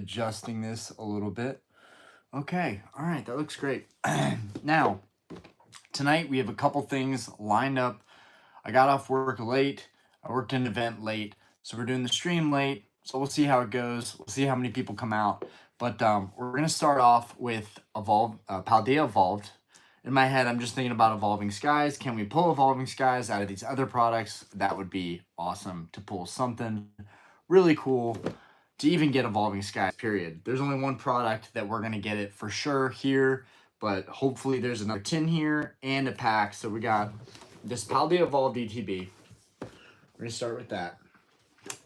adjusting this a little bit. Okay, all right, that looks great. Now, tonight we have a couple things lined up. I got off work late. I worked an event late, so we're doing the stream late. So we'll see how it goes. We'll see how many people come out. But we're gonna start off with Paldea Evolved. In my head, I'm just thinking about Evolving Skies. Can we pull Evolving Skies out of these other products? That would be awesome to pull something really cool to even get Evolving Skies, period. There's only one product that we're gonna get it for sure here, but hopefully there's another tin here and a pack. So we got this Paldea Evolved ETB. We're gonna start with that.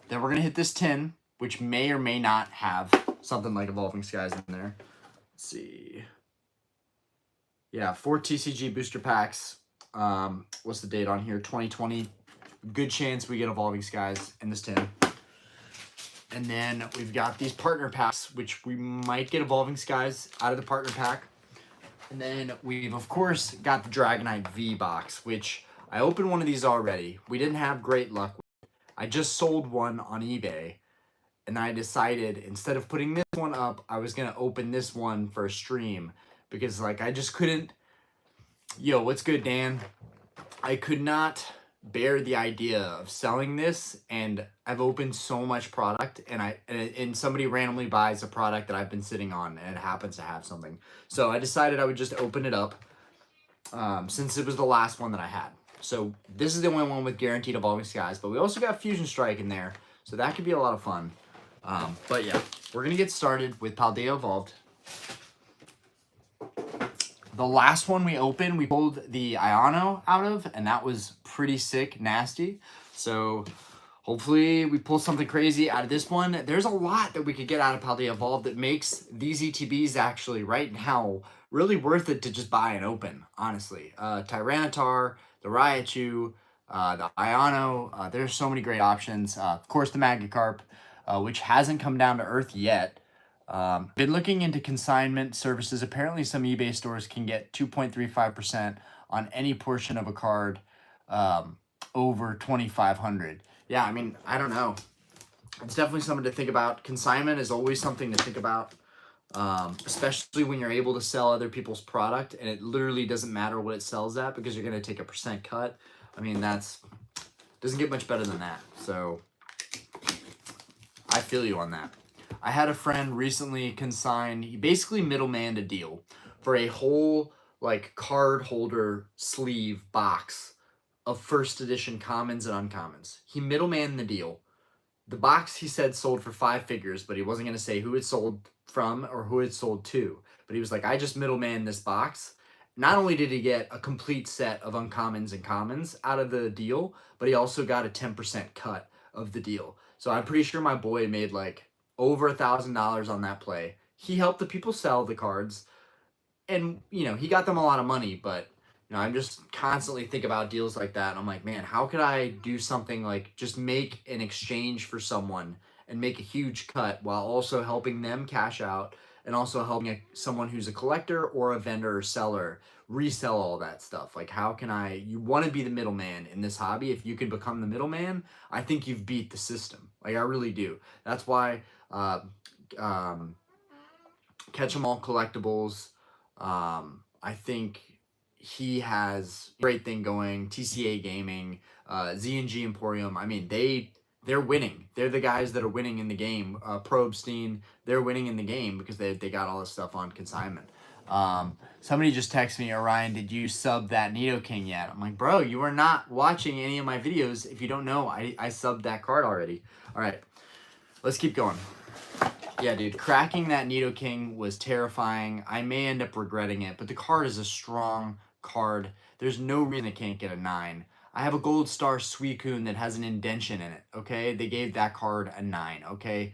Then we're gonna hit this tin, which may or may not have something like Evolving Skies in there. Let's see. Yeah, 4 TCG booster packs. What's the date on here? 2020. Good chance we get Evolving Skies in this tin. And then we've got these partner packs, which we might get Evolving Skies out of the partner pack. And then we've, of course, got the Dragonite V box, which I opened one of these already. We didn't have great luck with it. I just sold one on eBay. And I decided, instead of putting this one up, I was going to open this one for a stream. Because, like, I just couldn't... Yo, what's good, Dan? I could not bear the idea of selling this, and I've opened so much product, and somebody randomly buys a product that I've been sitting on, and it happens to have something. So I decided I would just open it up, since it was the last one that I had. So this is the only one with guaranteed Evolving Skies, but we also got Fusion Strike in there, so that could be a lot of fun. But yeah, we're gonna get started with Paldea Evolved. The last one we opened, we pulled the Iono out of, and that was pretty sick, nasty. So hopefully we pull something crazy out of this one. There's a lot that we could get out of Paldea Evolved that makes these ETBs actually right now really worth it to just buy and open, honestly. Tyranitar, the Raichu, the Iono, there's so many great options. Of course, the Magikarp, which hasn't come down to earth yet. Been looking into consignment services. Apparently some eBay stores can get 2.35% on any portion of a card over 2,500. Yeah, I mean, I don't know. It's definitely something to think about. Consignment is always something to think about, especially when you're able to sell other people's product, and it literally doesn't matter what it sells at because you're going to take a percent cut. I mean, doesn't get much better than that. So I feel you on that. I had a friend recently consign, he basically middlemaned a deal for a whole like card holder sleeve box of first edition commons and uncommons. He middlemaned the deal. The box, he said, sold for 5 figures, but he wasn't going to say who it sold from or who it sold to. But he was like, I just middlemaned this box. Not only did he get a complete set of uncommons and commons out of the deal, but he also got a 10% cut of the deal. So I'm pretty sure my boy made like over $1,000 on that play. He helped the people sell the cards, and you know, he got them a lot of money. But you know, I'm just constantly think about deals like that, and I'm like, man, how could I do something like just make an exchange for someone and make a huge cut while also helping them cash out and also helping someone who's a collector or a vendor or seller resell all that stuff. Like, how can you want to be the middleman in this hobby. If you can become the middleman, I think you've beat the system. Like, I really do. That's why Catch 'em All Collectibles, I think he has a great thing going. TCA Gaming, Z&G Emporium, I mean, they're winning. They're the guys that are winning in the game. Probstein, they're winning in the game because they got all this stuff on consignment. Somebody just texted me, Orion, did you sub that Nidoking yet? I'm like, bro, you are not watching any of my videos if you don't know I subbed that card already. All right, let's keep going. Yeah, dude, cracking that Nidoking was terrifying. I may end up regretting it, but the card is a strong card. There's no reason it can't get a 9. I have a Gold Star Suicune that has an indention in it, okay? They gave that card a 9, okay?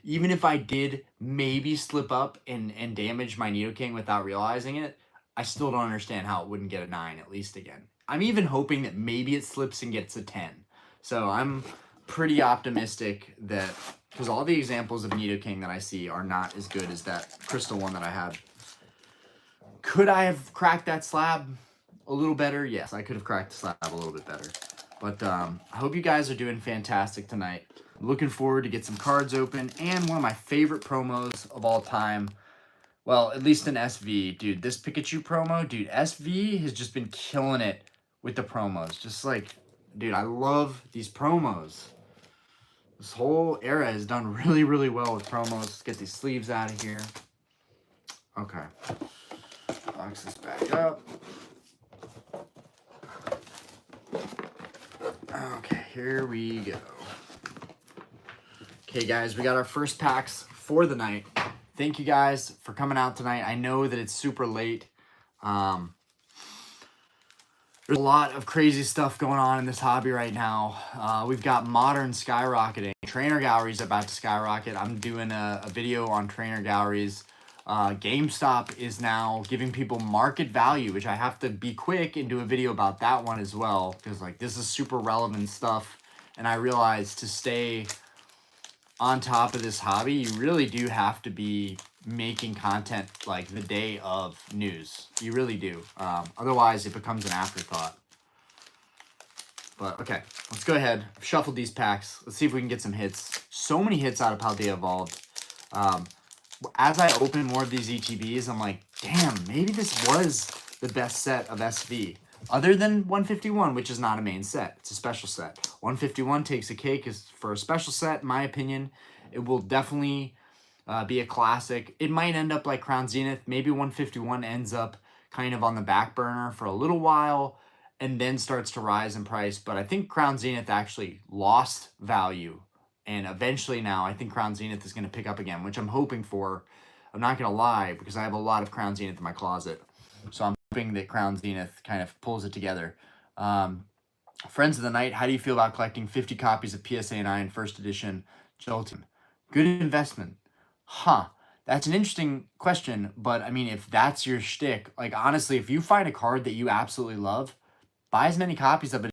Even if I did maybe slip up and damage my Nidoking without realizing it, I still don't understand how it wouldn't get a 9 at least again. I'm even hoping that maybe it slips and gets a 10. So I'm pretty optimistic that, because all the examples of Nidoking that I see are not as good as that crystal one that I have. Could I have cracked that slab a little better? Yes, I could have cracked the slab a little bit better. But I hope you guys are doing fantastic tonight. I'm looking forward to get some cards open, and one of my favorite promos of all time. Well, at least in SV, dude. This Pikachu promo, dude. SV has just been killing it with the promos. Just like, dude, I love these promos. This whole era has done really, really well with promos. Let's get these sleeves out of here. Okay. Box this back up. Okay, here we go. Okay, guys, we got our first packs for the night. Thank you guys for coming out tonight. I know that it's super late. There's a lot of crazy stuff going on in this hobby right now. We've got Modern skyrocketing. Trainer galleries are about to skyrocket. I'm doing a video on trainer galleries. GameStop is now giving people market value, which I have to be quick and do a video about that one as well, because like this is super relevant stuff. And I realized to stay on top of this hobby, you really do have to be making content like the day of news. You really do. Otherwise, it becomes an afterthought. But okay, let's go ahead. I've shuffled these packs. Let's see if we can get some hits. So many hits out of Paldea Evolved. As I open more of these ETBs, I'm like, damn, maybe this was the best set of SV. Other than 151, which is not a main set. It's a special set. 151 takes a cake for a special set, in my opinion. It will definitely be a classic. It might end up like Crown Zenith. Maybe 151 ends up kind of on the back burner for a little while and then starts to rise in price. But I think Crown Zenith actually lost value. And eventually now, I think Crown Zenith is going to pick up again, which I'm hoping for. I'm not going to lie, because I have a lot of Crown Zenith in my closet. So I'm hoping that Crown Zenith kind of pulls it together. Friends of the Night, how do you feel about collecting 50 copies of PSA 9 first edition Jolteon? Good investment. Huh. That's an interesting question, but I mean, if that's your shtick, like honestly, if you find a card that you absolutely love, buy as many copies of it.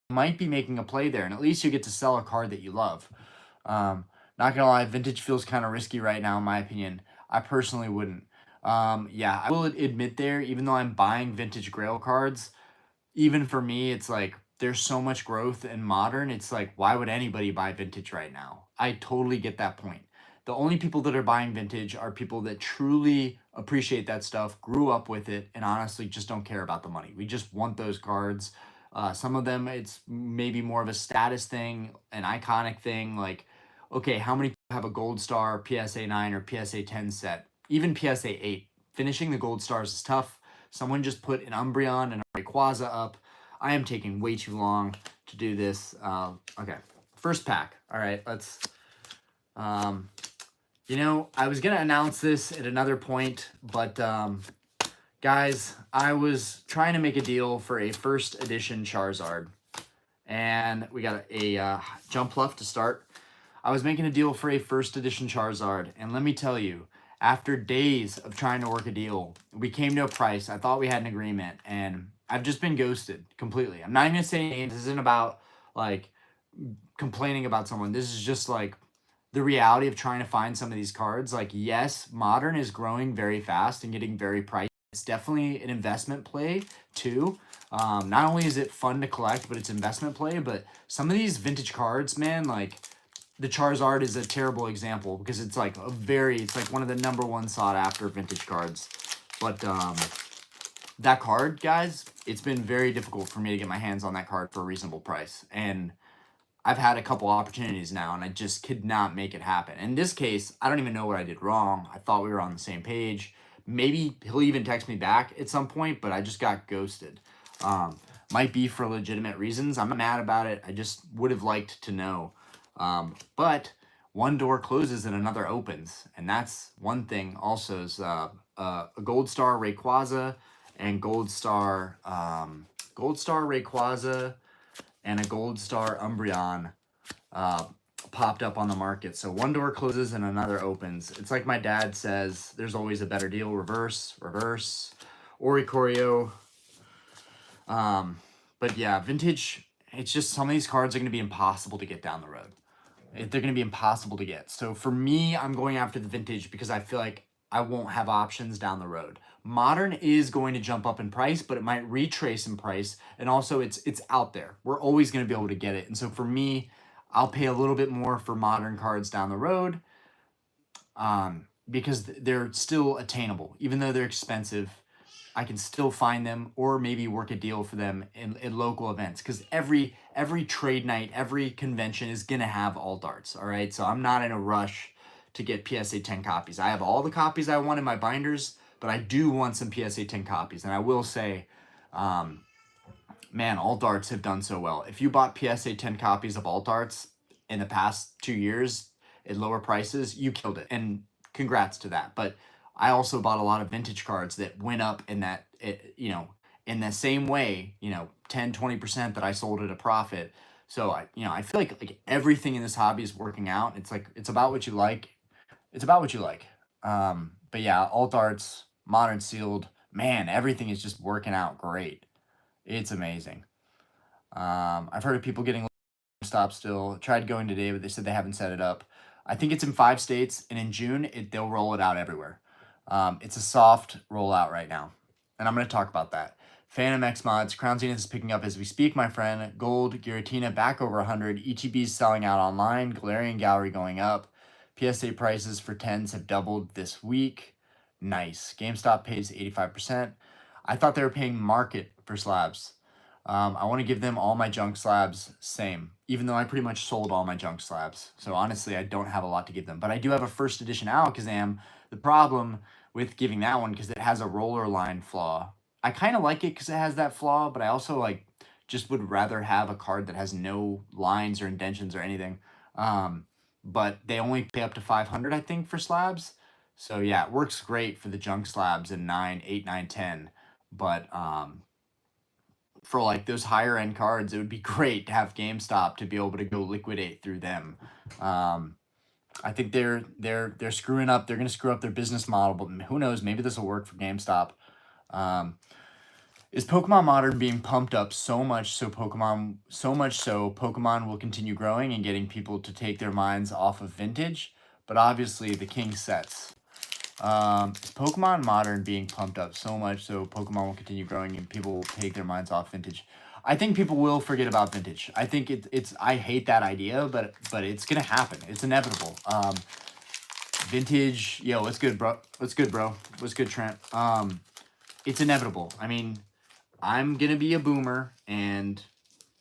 You might be making a play there, and at least you get to sell a card that you love. Not gonna lie, vintage feels kind of risky right now, in my opinion. I personally wouldn't. Yeah, I will admit there, even though I'm buying vintage Grail cards, even for me, it's like there's so much growth in modern. It's like, why would anybody buy vintage right now? I totally get that point. The only people that are buying vintage are people that truly appreciate that stuff, grew up with it, and honestly just don't care about the money. We just want those cards. Some of them, it's maybe more of a status thing, an iconic thing. Like, okay, how many people have a Gold Star, PSA 9, or PSA 10 set? Even PSA 8. Finishing the Gold Stars is tough. Someone just put an Umbreon and a Rayquaza up. I am taking way too long to do this. Okay, first pack. All right, let's... you know, I was going to announce this at another point, but... guys, I was trying to make a deal for a first edition Charizard, and we got a jump left to start. I was making a deal for a first edition Charizard, and let me tell you, after days of trying to work a deal, we came to a price. I thought we had an agreement, and I've just been ghosted completely. I'm not even going to say names. This isn't about, like, complaining about someone. This is just, like, the reality of trying to find some of these cards. Like, yes, Modern is growing very fast and getting very pricey. It's definitely an investment play too. Not only is it fun to collect, but it's investment play. But some of these vintage cards, man, like the Charizard is a terrible example because it's like it's like one of the #1 sought after vintage cards. But that card, guys, it's been very difficult for me to get my hands on that card for a reasonable price. And I've had a couple opportunities now, and I just could not make it happen. In this case, I don't even know what I did wrong. I thought we were on the same page. Maybe he'll even text me back at some point, but I just got ghosted. Might be for legitimate reasons. I'm not mad about it. I just would have liked to know. But one door closes and another opens. And that's one thing also is a Gold Star Rayquaza and Gold Star Rayquaza and a Gold Star Umbreon popped up on the market. So one door closes and another opens. It's like my dad says, there's always a better deal. Reverse, Oricorio. But yeah, vintage, it's just some of these cards are going to be impossible to get down the road. They're going to be impossible to get. So for me, I'm going after the vintage because I feel like I won't have options down the road. Modern is going to jump up in price, but it might retrace in price. And also it's out there. We're always going to be able to get it. And so for me, I'll pay a little bit more for modern cards down the road, because they're still attainable. Even though they're expensive, I can still find them or maybe work a deal for them in local events, because every trade night, every convention is going to have alt arts, all right? So I'm not in a rush to get PSA 10 copies. I have all the copies I want in my binders, but I do want some PSA 10 copies. And I will say, man, alt arts have done so well. If you bought PSA 10 copies of alt arts in the past 2 years at lower prices, you killed it. And congrats to that. But I also bought a lot of vintage cards that went up in that, in the same way, 10, 20% that I sold at a profit. So I feel like everything in this hobby is working out. It's like, it's about what you like. It's about what you like. But yeah, alt arts, modern sealed, man, everything is just working out great. It's amazing. I've heard of people getting stop still. Tried going today, but they said they haven't set it up. I think it's in 5 states, and in June they'll roll it out everywhere. It's a soft rollout right now, and I'm going to talk about that. Phantom X mods, Crown Zenith is picking up as we speak, my friend. Gold, Giratina back over 100. ETB's selling out online. Galarian Gallery going up. PSA prices for 10s have doubled this week. Nice. GameStop pays 85%. I thought they were paying market for slabs. I want to give them all my junk slabs, same, even though I pretty much sold all my junk slabs. So honestly, I don't have a lot to give them. But I do have a first edition Alakazam. The problem with giving that one, because it has a roller line flaw. I kind of like it because it has that flaw, but I also just would rather have a card that has no lines or indentions or anything. But they only pay up to 500, I think, for slabs. So yeah, it works great for the junk slabs in 9, 8, 9, 10. But for those higher end cards, it would be great to have GameStop to be able to go liquidate through them. I think they're screwing up. They're going to screw up their business model, but who knows? Maybe this will work for GameStop. Is Pokemon Modern being pumped up so much so Pokemon will continue growing and getting people to take their minds off of vintage? But obviously, the king sets. Is Pokemon Modern being pumped up so much so Pokemon will continue growing and people will take their minds off vintage? I think people will forget about vintage. I think it's I hate that idea, but it's gonna happen. It's inevitable. Vintage, yo, what's good, bro? What's good, bro? What's good, Trent? It's inevitable. I mean, I'm gonna be a boomer, and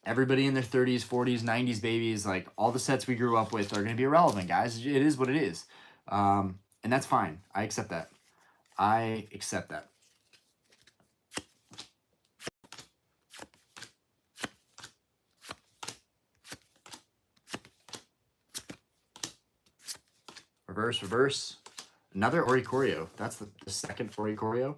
everybody in their 30s, 40s, 90s babies, all the sets we grew up with are gonna be irrelevant, guys. It is what it is. And that's fine. I accept that. I accept that. Reverse, reverse. Another Oricorio. That's the second Oricorio.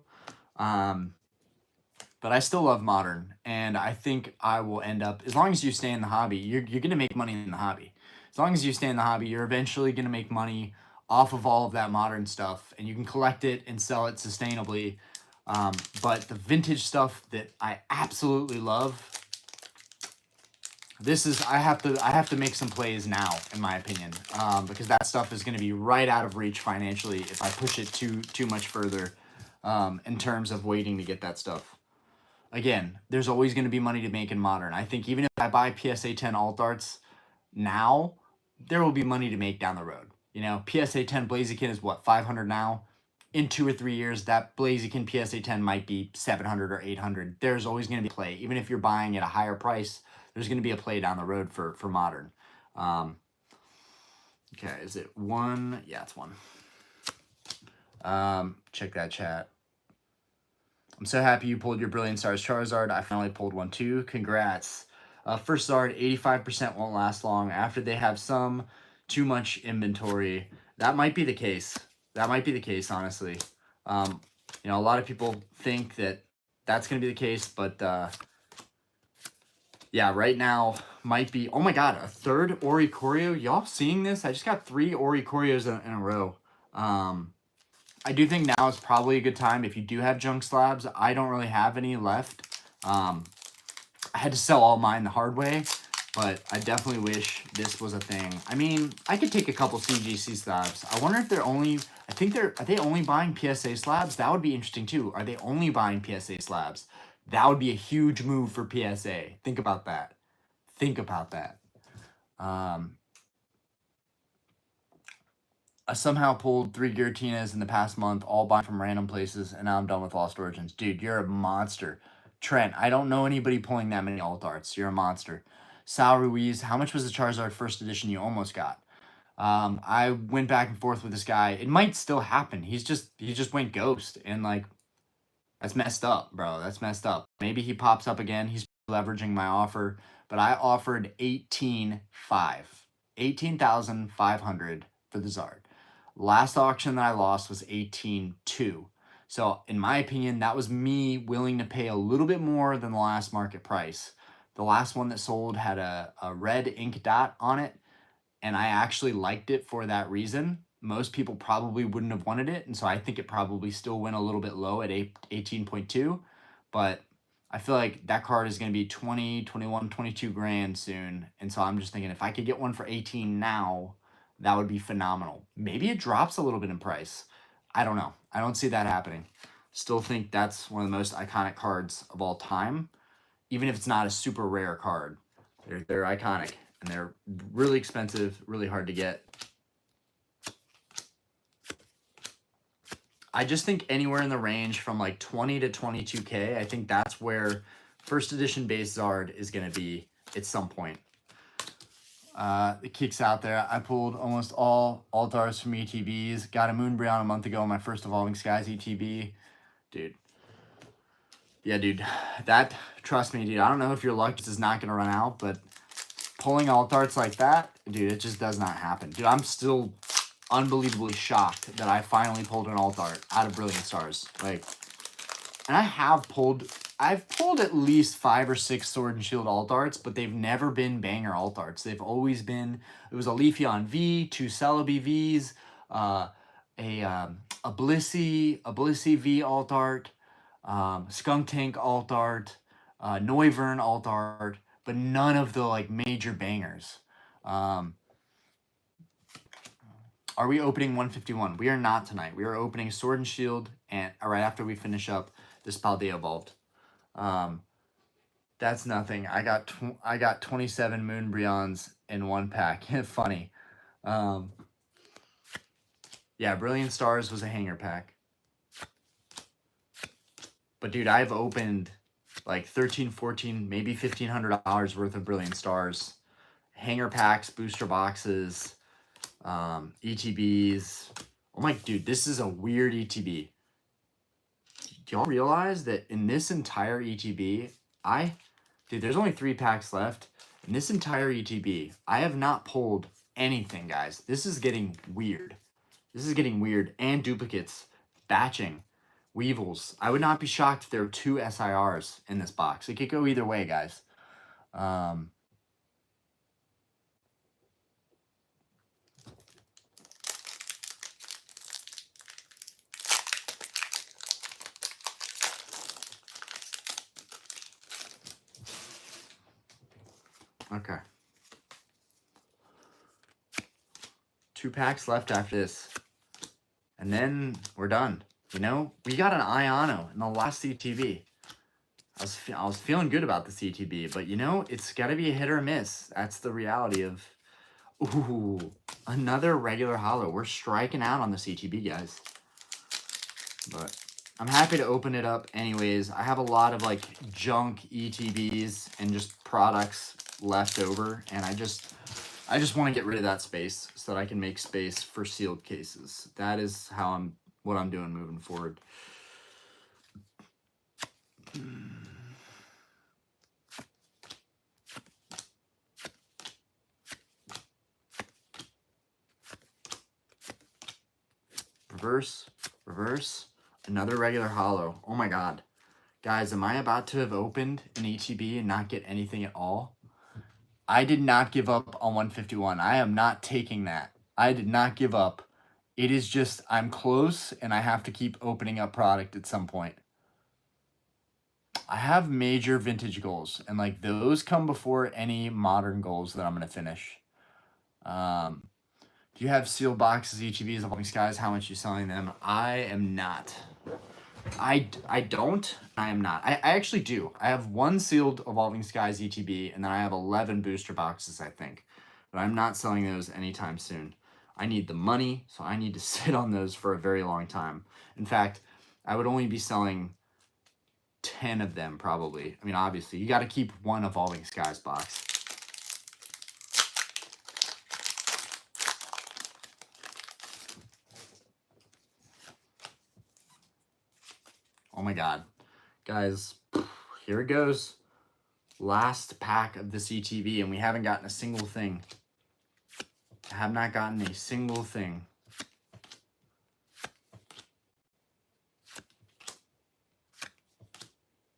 But I still love Modern, and I think I will end up, as long as you stay in the hobby, you're going to make money in the hobby. As long as you stay in the hobby, you're eventually going to make money off of all of that Modern stuff, and you can collect it and sell it sustainably. But the vintage stuff that I absolutely love, I have to make some plays now, in my opinion, because that stuff is going to be right out of reach financially if I push it too much further, in terms of waiting to get that stuff. Again, there's always going to be money to make in Modern. I think even if I buy PSA 10 alt arts now, there will be money to make down the road. PSA 10 Blaziken is what, 500 now? In 2 or 3 years, that Blaziken PSA 10 might be 700 or 800. There's always going to be a play. Even if you're buying at a higher price, there's going to be a play down the road for Modern. Okay, is it 1? Yeah, it's 1. Check that chat. I'm so happy you pulled your Brilliant Stars Charizard. I finally pulled one too. Congrats. First Zard, 85% won't last long. After they have too much inventory. That might be the case. That might be the case, honestly. A lot of people think that that's going to be the case, but yeah, right now might be. Oh my god, a third Oricorio. Y'all seeing this? I just got 3 Oricorios in a row. I do think now is probably a good time if you do have junk slabs. I don't really have any left. I had to sell all mine the hard way, but I definitely wish this was a thing. I mean, I could take a couple CGC slabs. I wonder if they're only, are they only buying PSA slabs? That would be interesting too. Are they only buying PSA slabs? That would be a huge move for PSA. Think about that. Think about that. I somehow pulled 3 Giratinas in the past month, all buying from random places, and now I'm done with Lost Origins. Dude, you're a monster. Trent, I don't know anybody pulling that many alt arts. You're a monster. Sal Ruiz, how much was the Charizard first edition you almost got? I went back and forth with this guy. It might still happen. He just went ghost, and like that's messed up, bro. That's messed up. Maybe he pops up again. He's leveraging my offer, but I offered 18,500 for the Zard. Last auction that I lost was 18,200. So in my opinion, that was me willing to pay a little bit more than the last market price. The last one that sold had a red ink dot on it, and I actually liked it for that reason. Most people probably wouldn't have wanted it, and so I think it probably still went a little bit low at 18.2, but I feel like that card is going to be 20, 21, 22 grand soon, and so I'm just thinking if I could get one for 18 now, that would be phenomenal. Maybe it drops a little bit in price. I don't know. I don't see that happening. Still think that's one of the most iconic cards of all time, even if it's not a super rare card. They're iconic, and they're really expensive, really hard to get. I just think anywhere in the range from like 20 to 22K, I think that's where first edition base Zard is going to be at some point. The kicks out there. I pulled almost all Altars from ETBs. Got a Moonbreon a month ago, my first Evolving Skies ETB. Dude. Yeah, dude. That, trust me, dude. I don't know if your luck just is not going to run out, but pulling alt arts like that, dude, it just does not happen. Dude, I'm still unbelievably shocked that I finally pulled an alt art out of Brilliant Stars. Like, and I've pulled at least 5 or 6 Sword and Shield alt arts, but they've never been banger alt arts. They've always been, it was a Leafeon V, 2 Celebi Vs, a Blissey V alt art, Skunk Tank alt art, Noivern alt art, but none of the like major bangers. Are we opening 151? We are not tonight. We are opening Sword and Shield, and right after we finish up this Paldea Vault. That's nothing. I got 27 Moonbreons in one pack. Funny. Yeah, Brilliant Stars was a hanger pack. But dude, I've opened like 13, 14, maybe $1,500 worth of Brilliant Stars. Hanger packs, booster boxes, ETBs. Oh my, dude, this is a weird ETB. Do y'all realize that in this entire ETB, dude, there's only 3 packs left. In this entire ETB, I have not pulled anything, guys. This is getting weird. This is getting weird. And duplicates, batching, Weevils. I would not be shocked if there were 2 SIRs in this box. It could go either way, guys. Okay. 2 packs left after this. And then we're done. You know, we got an Iono in the last CTB. I was feeling good about the CTB, but you know, it's got to be a hit or a miss. That's the reality of... Ooh, another regular holo. We're striking out on the CTB, guys. But I'm happy to open it up anyways. I have a lot of like junk ETBs and just products left over, and I just want to get rid of that space so that I can make space for sealed cases. That is what I'm doing moving forward. Reverse, another regular holo. Oh my god. Guys, am I about to have opened an ETB and not get anything at all? I did not give up on 151. I am not taking that. I did not give up. It is just, I'm close, and I have to keep opening up product at some point. I have major vintage goals, and like those come before any modern goals that I'm going to finish. Do you have sealed boxes, ETBs, Evolving Skies? How much are you selling them? I am not. I don't. I am not. I actually do. I have 1 sealed Evolving Skies ETB, and then I have 11 booster boxes, I think. but I'm not selling those anytime soon. I need the money, so I need to sit on those for a very long time. In fact, I would only be selling 10 of them probably. I mean, obviously, you got to keep one Evolving Skies box. Oh my God. Guys, here it goes. Last pack of the CTV, and we haven't gotten a single thing. I have not gotten a single thing.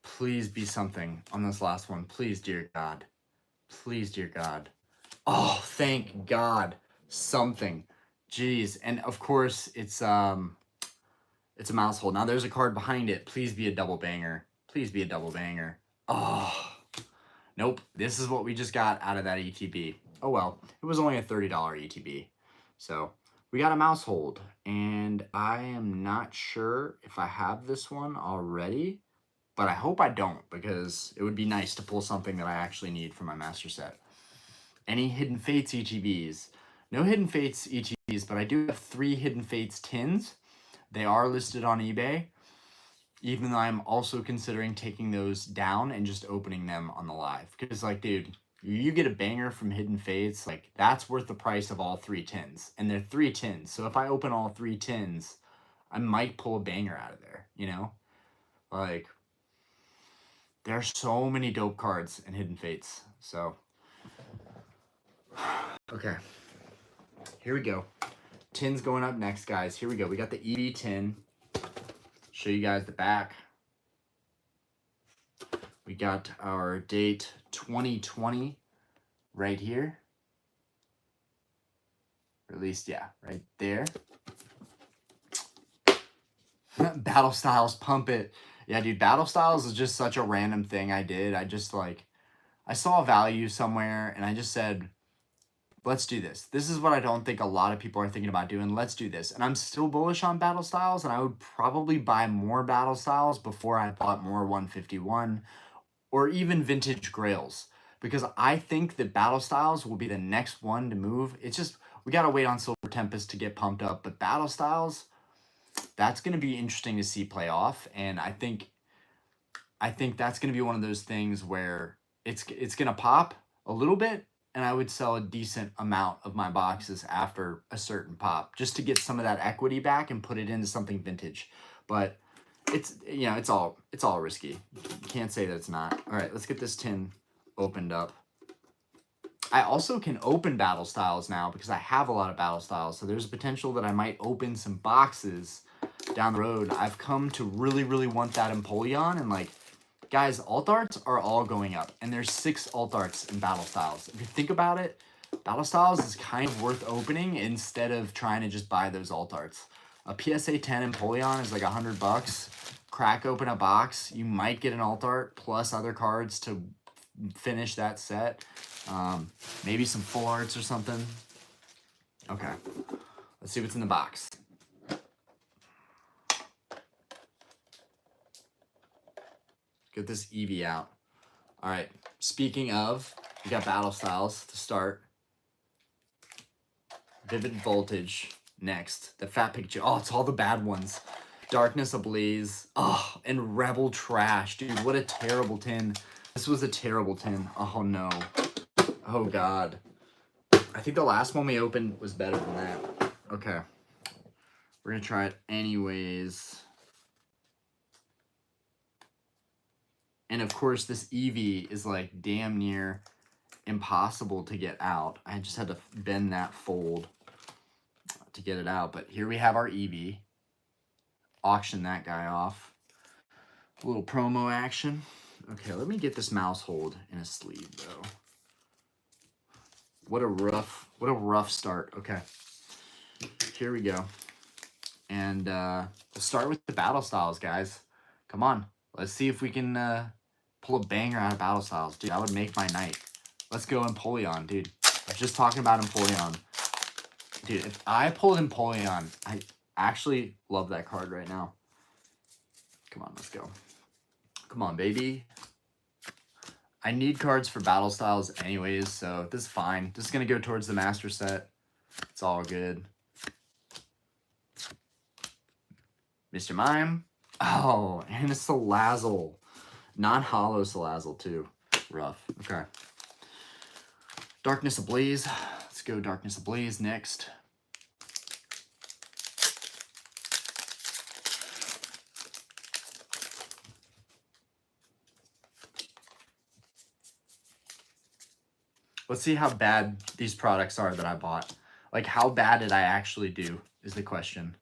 Please be something on this last one. Please, dear God. Please, dear God. Oh, thank God. Something. Jeez. And of course, it's a mouse hole. Now there's a card behind it. Please be a double banger. Please be a double banger. Oh. Nope. This is what we just got out of that ETB. Oh well. It was only a $30 ETB. So we got a mouse hold. And I am not sure if I have this one already. But I hope I don't, because it would be nice to pull something that I actually need for my master set. Any Hidden Fates ETBs? No Hidden Fates ETBs, but I do have 3 Hidden Fates tins. They are listed on eBay, even though I'm also considering taking those down and just opening them on the live. Because, like, dude, you get a banger from Hidden Fates, like, that's worth the price of all 3 tins. And they're 3 tins, so if I open all 3 tins, I might pull a banger out of there, you know? Like, there are so many dope cards in Hidden Fates, so... Okay, here we go. Tins going up next, guys. Here we go. We got the ED tin. Show you guys the back. We got our date 2020 right here. Or at least, yeah, right there. Battle Styles, pump it. Yeah, dude, Battle Styles is just such a random thing I did. I just, like, I saw a value somewhere, and I just said... Let's do this. This is what I don't think a lot of people are thinking about doing. Let's do this. And I'm still bullish on Battle Styles, and I would probably buy more Battle Styles before I bought more 151 or even Vintage Grails, because I think that Battle Styles will be the next one to move. It's just, we got to wait on Silver Tempest to get pumped up, but Battle Styles, that's going to be interesting to see play off. And I think that's going to be one of those things where it's going to pop a little bit, and I would sell a decent amount of my boxes after a certain pop just to get some of that equity back and put it into something vintage. But it's, you know, it's all risky. You can't say that it's not. All right, let's get this tin opened up. I also can open Battle Styles now because I have a lot of Battle Styles. So there's a potential that I might open some boxes down the road. I've come to really, really want that Empoleon, and like, guys, alt arts are all going up, and there's 6 alt arts in Battle Styles. If you think about it, Battle Styles is kind of worth opening instead of trying to just buy those alt arts. A PSA 10 Empoleon is like $100. Crack open a box, you might get an alt art plus other cards to finish that set. Maybe some full arts or something. Okay, let's see what's in the box. Get this Eevee out. All right, speaking of, we got Battle Styles to start. Vivid Voltage next. The Fat Pikachu. Oh, it's all the bad ones. Darkness Ablaze. Oh, and Rebel Trash. Dude, what a terrible tin. This was a terrible tin. Oh, no. Oh, God. I think the last one we opened was better than that. Okay. We're going to try it anyways. And, of course, this Eevee is, like, damn near impossible to get out. I just had to bend that fold to get it out. But here we have our Eevee. Auction that guy off. A little promo action. Okay, let me get this mouse hold in a sleeve, though. What a rough start. Okay. Here we go. And let's start with the Battle Styles, guys. Come on. Let's see if we can pull a banger out of Battle Styles. Dude, that would make my night. Let's go Empoleon, dude. I was just talking about Empoleon. Dude, if I pulled Empoleon, I actually love that card right now. Come on, let's go. Come on, baby. I need cards for battle styles anyways, so this is fine. This is going to go towards the master set. It's all good. Mr. Mime. Oh, and a Salazzle. Non-hollow Salazzle, too. Rough. Okay. Darkness Ablaze. Let's go Darkness Ablaze next. Let's see how bad these products are that I bought. Like, how bad did I actually do is the question.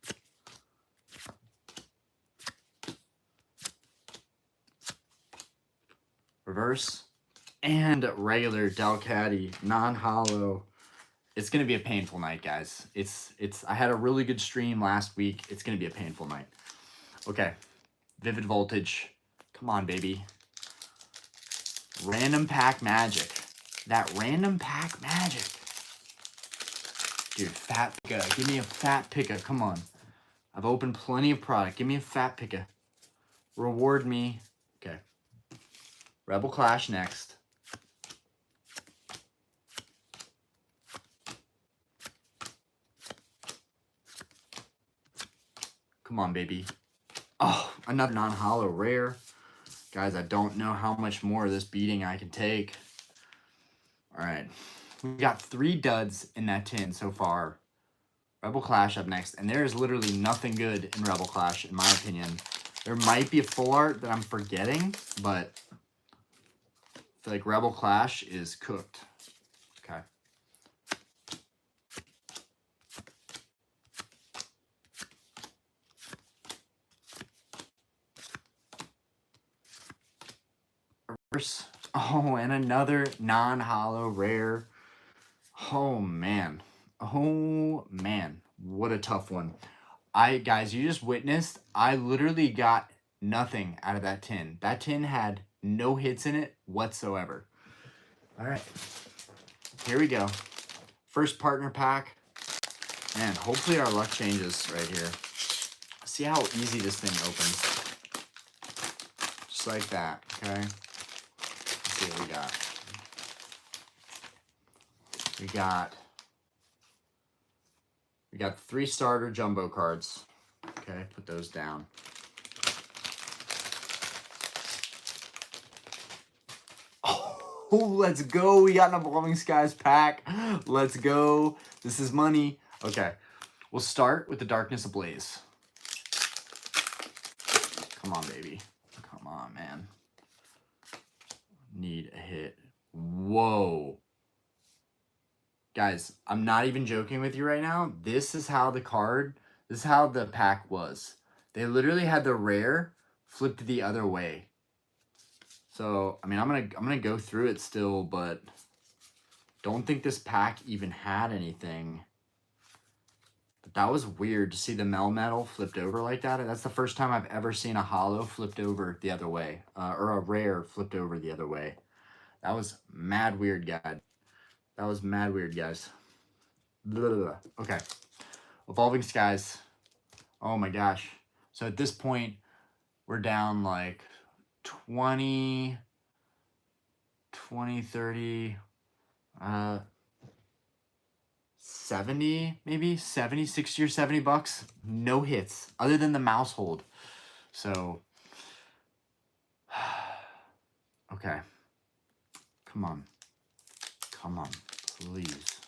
Reverse. And regular Delcatty, non-hollow. It's going to be a painful night, guys. I had a really good stream last week. It's going to be a painful night. Okay. Vivid Voltage. Come on, baby. Random pack magic. That random pack magic. Dude, fat picka. Give me a fat picka. Come on. I've opened plenty of product. Give me a fat picka. Reward me. Okay. Rebel Clash next. Come on, baby. Oh, another non-hollow rare. Guys, I don't know how much more of this beating I can take. All right. We got 3 duds in that tin so far. Rebel Clash up next. And there is literally nothing good in Rebel Clash, in my opinion. There might be a full art that I'm forgetting, but I feel like Rebel Clash is cooked. Okay. Reverse. Oh, and another non-hollow rare. Oh, man. Oh, man. What a tough one. Guys, you just witnessed, I literally got nothing out of that tin. That tin had no hits in it whatsoever. All right. Here we go. First partner pack. Man, hopefully our luck changes right here. See how easy this thing opens. Just like that, okay? Let's see what we got. We got 3 starter jumbo cards. Okay, put those down. Oh, let's go. We got an Evolving Skies pack. Let's go. This is money. Okay, we'll start with the Darkness Ablaze. Come on, baby. Come on, man. Need a hit. Whoa. Guys, I'm not even joking with you right now. This is how the pack was. They literally had the rare flipped the other way. So, I mean, I'm gonna go through it still, but don't think this pack even had anything. But that was weird to see the Melmetal flipped over like that. And that's the first time I've ever seen a hollow flipped over the other way, or a rare flipped over the other way. That was mad weird, guys. That was mad weird, guys. Blah, blah, blah. Okay. Evolving Skies. Oh my gosh. So at this point, we're down like 20, 30, 70, maybe 70, 60 or 70 bucks. No hits other than the mouse hold. So, okay. Come on. Come on, please.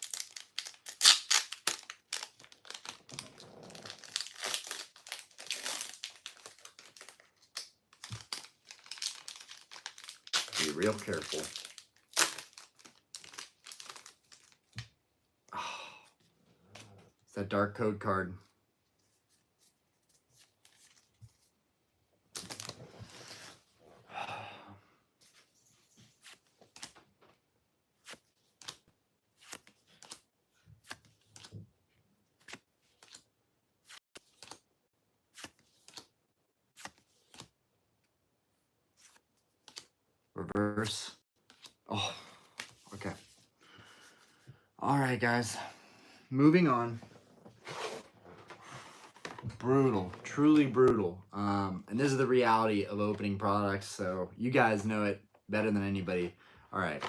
Be real careful. Oh, it's that dark code card. Reverse. Oh, okay. All right, guys. Moving on. Brutal, truly brutal. And this is the reality of opening products, so you guys know it better than anybody. All right.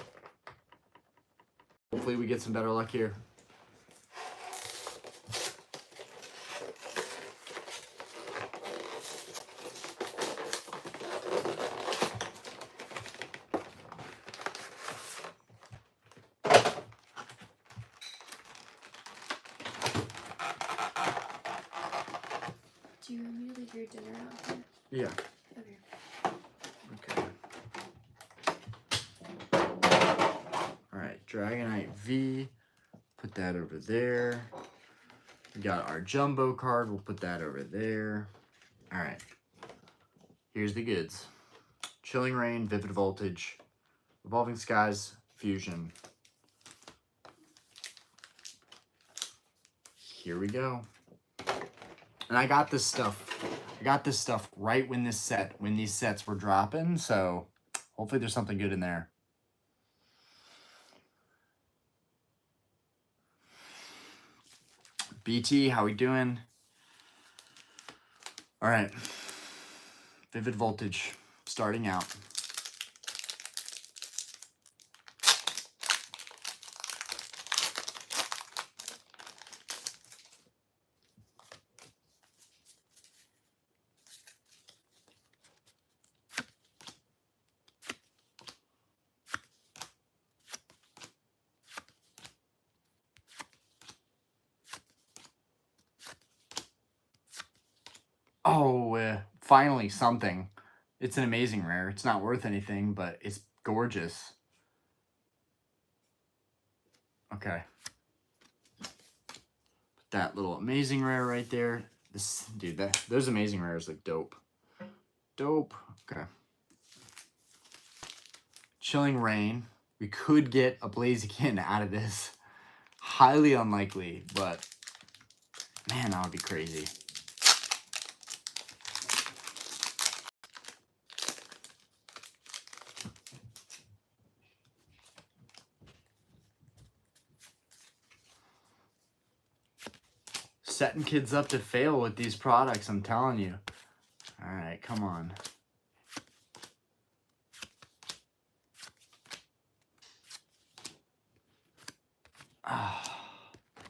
Hopefully we get some better luck here. Do you want me to leave your dinner out here? Yeah. Okay. Okay. All right, Dragonite V. Put that over there. We got our jumbo card. We'll put that over there. All right. Here's the goods. Chilling Rain, Vivid Voltage, Evolving Skies, Fusion. Here we go. And I got this stuff right when these sets were dropping, so hopefully there's something good in there. BT, how we doing? All right. Vivid Voltage, starting out. Oh, finally something. It's an amazing rare. It's not worth anything, but it's gorgeous. Okay. Put that little amazing rare right there. This dude, those amazing rares look dope. Dope. Okay. Chilling Rain. We could get a Blaziken out of this. Highly unlikely, but man, that would be crazy. Setting kids up to fail with these products, I'm telling you. All right, come on.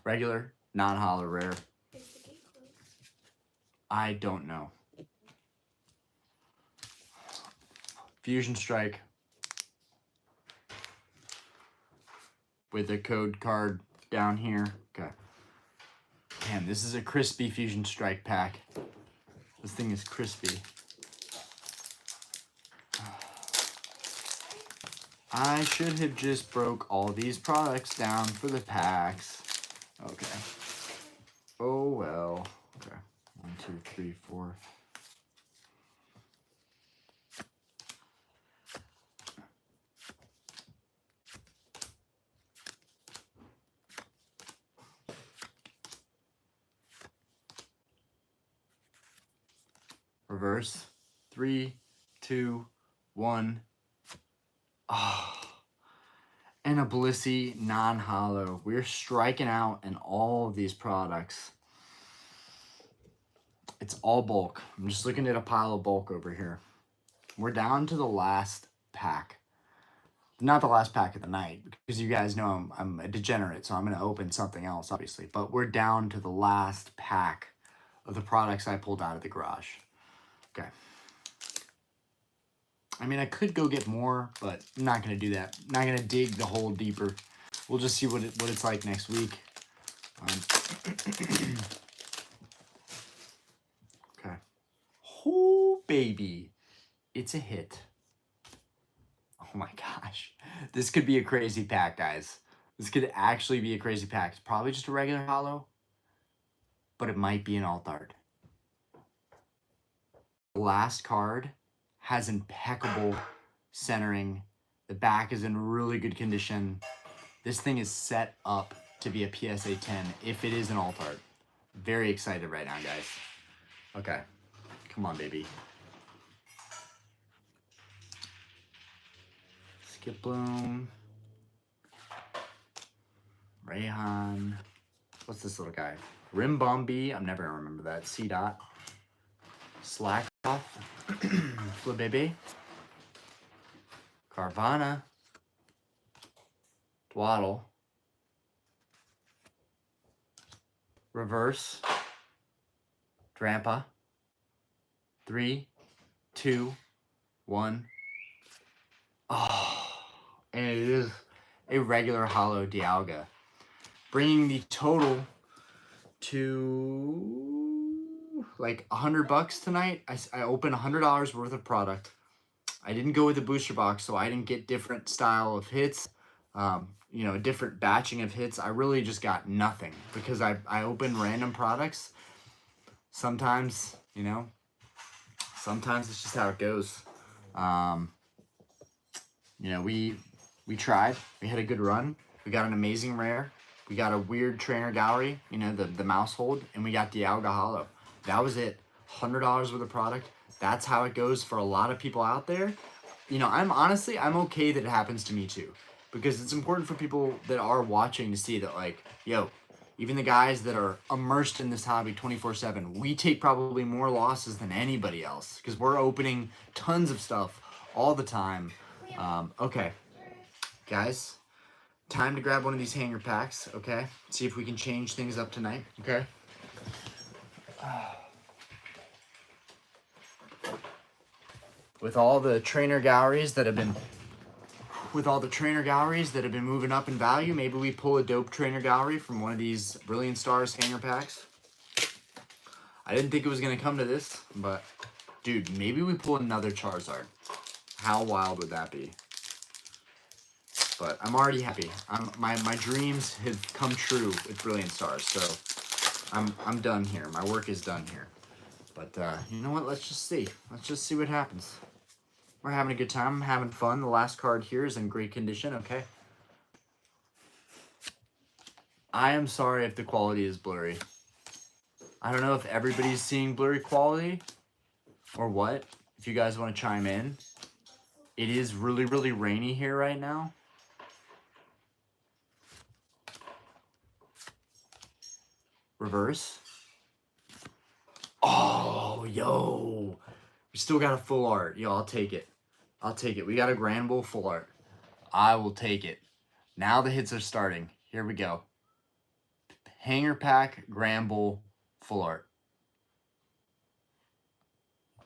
Regular, non-hollow rare. Is the gate closed? I don't know. Fusion Strike. With the code card down here. Okay. Man, this is a crispy Fusion Strike pack. This thing is crispy. I should have just broke all these products down for the packs. Okay. Oh well. Okay. 1, 2, 3, 4. Reverse. 3, 2, 1. Oh. And a Blissey non-hollow. We're striking out in all of these products. It's all bulk. I'm just looking at a pile of bulk over here. We're down to the last pack. Not the last pack of the night, because you guys know I'm a degenerate, so I'm going to open something else, obviously. But we're down to the last pack of the products I pulled out of the garage. Okay. I mean, I could go get more, but I'm not going to do that. I'm not going to dig the hole deeper. We'll just see what it's like next week. Okay. Oh, baby. It's a hit. Oh my gosh. This could be a crazy pack, guys. This could actually be a crazy pack. It's probably just a regular hollow, but it might be an alt art. The last card has impeccable centering. The back is in really good condition. This thing is set up to be a PSA 10 if it is an alt art. Very excited right now, guys. Okay. Come on, baby. Skip Bloom. Rayhan. What's this little guy? Rimbombi. I'm never gonna remember that. C-Dot. Slack off. Flabebe. Carvana, Dwaddle, reverse, Drampa, 3, 2, 1. Oh, and it is a regular hollow Dialga, bringing the total to like $100 tonight. I opened $100 worth of product. I didn't go with the booster box, so I didn't get different style of hits, you know, different batching of hits. I really just got nothing because I opened random products. Sometimes, you know, sometimes it's just how it goes. You know, we tried. We had a good run. We got an amazing rare. We got a weird trainer gallery, you know, the mouse hold, and we got Dialga Hollow. That was it. $100 worth of product. That's how it goes for a lot of people out there. You know, I'm okay that it happens to me too, because it's important for people that are watching to see that, like, yo, even the guys that are immersed in this hobby 24/7, we take probably more losses than anybody else because we're opening tons of stuff all the time. Okay, guys, time to grab one of these hanger packs, okay? See if we can change things up tonight, okay? With all the trainer galleries that have been moving up in value, maybe we pull a dope trainer gallery from one of these Brilliant Stars hanger packs. I didn't think it was gonna come to this, but dude, maybe we pull another Charizard. How wild would that be? But I'm already happy. My dreams have come true with Brilliant Stars, so I'm done here. My work is done here. But you know what? Let's just see. Let's just see what happens. We're having a good time. I'm having fun. The last card here is in great condition, okay? I am sorry if the quality is blurry. I don't know if everybody's seeing blurry quality or what. If you guys want to chime in. It is really, really rainy here right now. Reverse. Oh, yo. We still got a full art. Yo, I'll take it. I'll take it. We got a Grand Bull full art. I will take it. Now the hits are starting. Here we go. Hanger pack, Grand Bull, full art.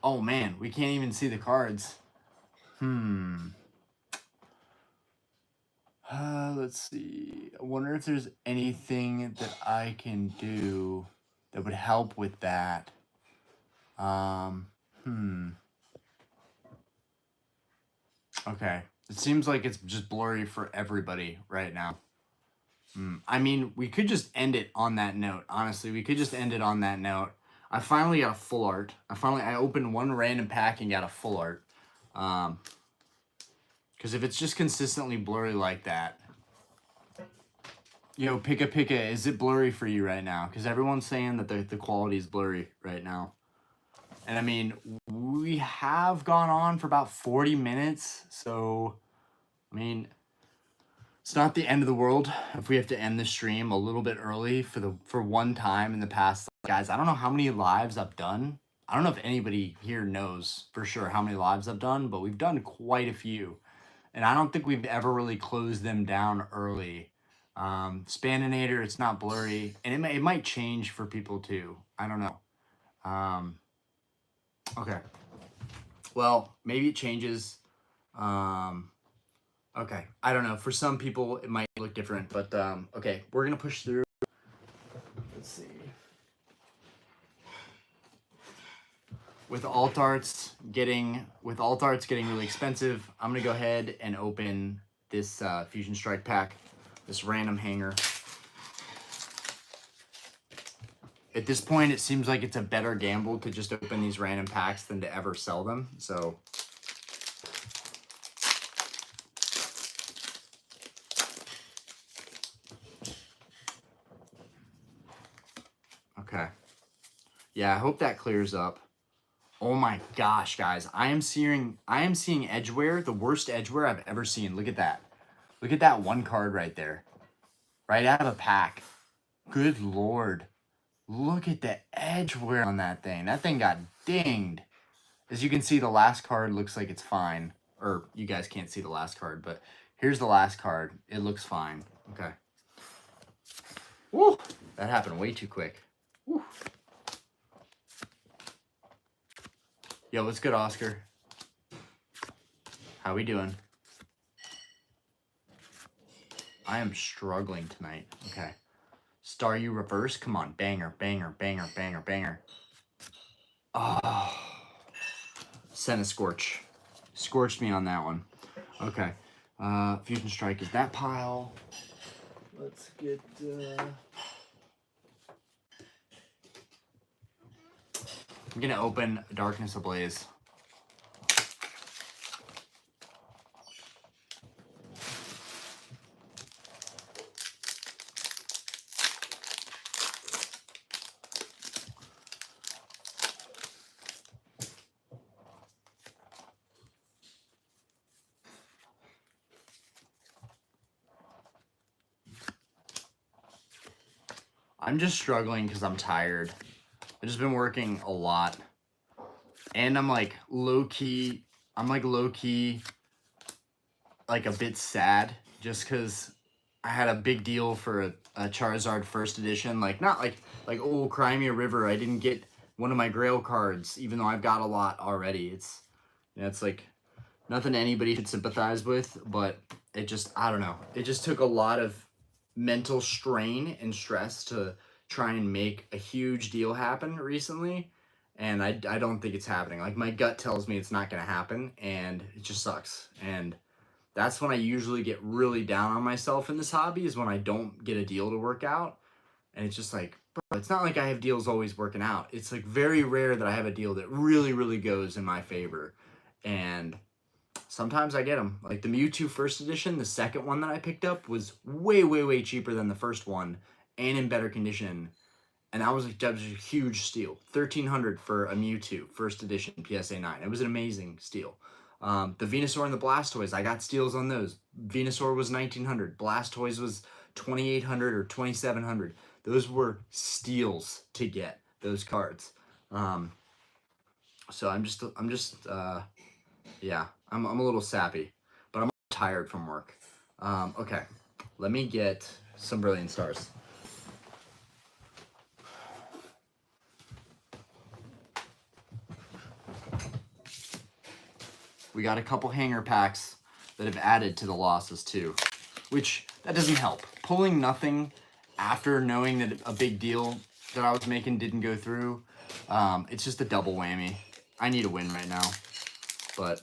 Oh, man. We can't even see the cards. Let's see. I wonder if there's anything that I can do that would help with that. Okay. It seems like it's just blurry for everybody right now. I mean, we could just end it on that note. Honestly, we could just end it on that note. I finally got a full art. I opened one random pack and got a full art. Because if it's just consistently blurry like that, yo, Pika, is it blurry for you right now? Because everyone's saying that the quality is blurry right now. And I mean, we have gone on for about 40 minutes. So, I mean, it's not the end of the world if we have to end the stream a little bit early for one time in the past. Guys, I don't know how many lives I've done. I don't know if anybody here knows for sure how many lives I've done, but we've done quite a few. And I don't think we've ever really closed them down early. Spaninator, it's not blurry. And it might change for people too. I don't know. Okay. Well, maybe it changes. Okay. I don't know. For some people, it might look different. But, okay. We're going to push through. Let's see. With alt arts getting really expensive, I'm going to go ahead and open this Fusion Strike pack. This random hanger. At this point, it seems like it's a better gamble to just open these random packs than to ever sell them. So, okay. Yeah, I hope that clears up. Oh my gosh, guys. I am seeing edgeware, the worst edgeware I've ever seen. Look at that. Look at that one card right there. Right out of a pack. Good Lord. Look at the edgeware on that thing. That thing got dinged. As you can see, the last card looks like it's fine. or you guys can't see the last card, but here's the last card. It looks fine. Okay. Woo! That happened way too quick. Woo. Yo, what's good, Oscar? How we doing? I am struggling tonight. Okay. Star U reverse. Come on. Banger, banger, banger, banger, banger. Oh. Sent a scorch. Scorched me on that one. Okay. Fusion Strike is that pile. Let's get... I'm going to open Darkness Ablaze. I'm just struggling because I'm tired. I've just been working a lot. And I'm like low-key, like a bit sad just because I had a big deal for a Charizard first edition. Like, not like, oh, Crimea River, I didn't get one of my Grail cards, even though I've got a lot already. It's, you know, it's like nothing anybody should sympathize with, but it just, I don't know. It just took a lot of mental strain and stress to try and make a huge deal happen recently. And I don't think it's happening. Like, my gut tells me it's not going to happen, and it just sucks. And that's when I usually get really down on myself in this hobby, is when I don't get a deal to work out. And it's just like, bro, it's not like I have deals always working out. It's like very rare that I have a deal that really, really goes in my favor. And sometimes I get them. Like the Mewtwo first edition, the second one that I picked up was way, way, way cheaper than the first one and in better condition. And that was a huge steal. $1,300 for a Mewtwo first edition PSA 9. It was an amazing steal. The Venusaur and the Blastoise, I got steals on those. Venusaur was $1,900. Blastoise was $2,800 or $2,700. Those were steals to get those cards. So I'm just yeah, I'm a little sappy, but I'm tired from work. Okay, let me get some Brilliant Stars. We got a couple hanger packs that have added to the losses too, which that doesn't help. Pulling nothing after knowing that a big deal that I was making didn't go through, it's just a double whammy. I need a win right now, but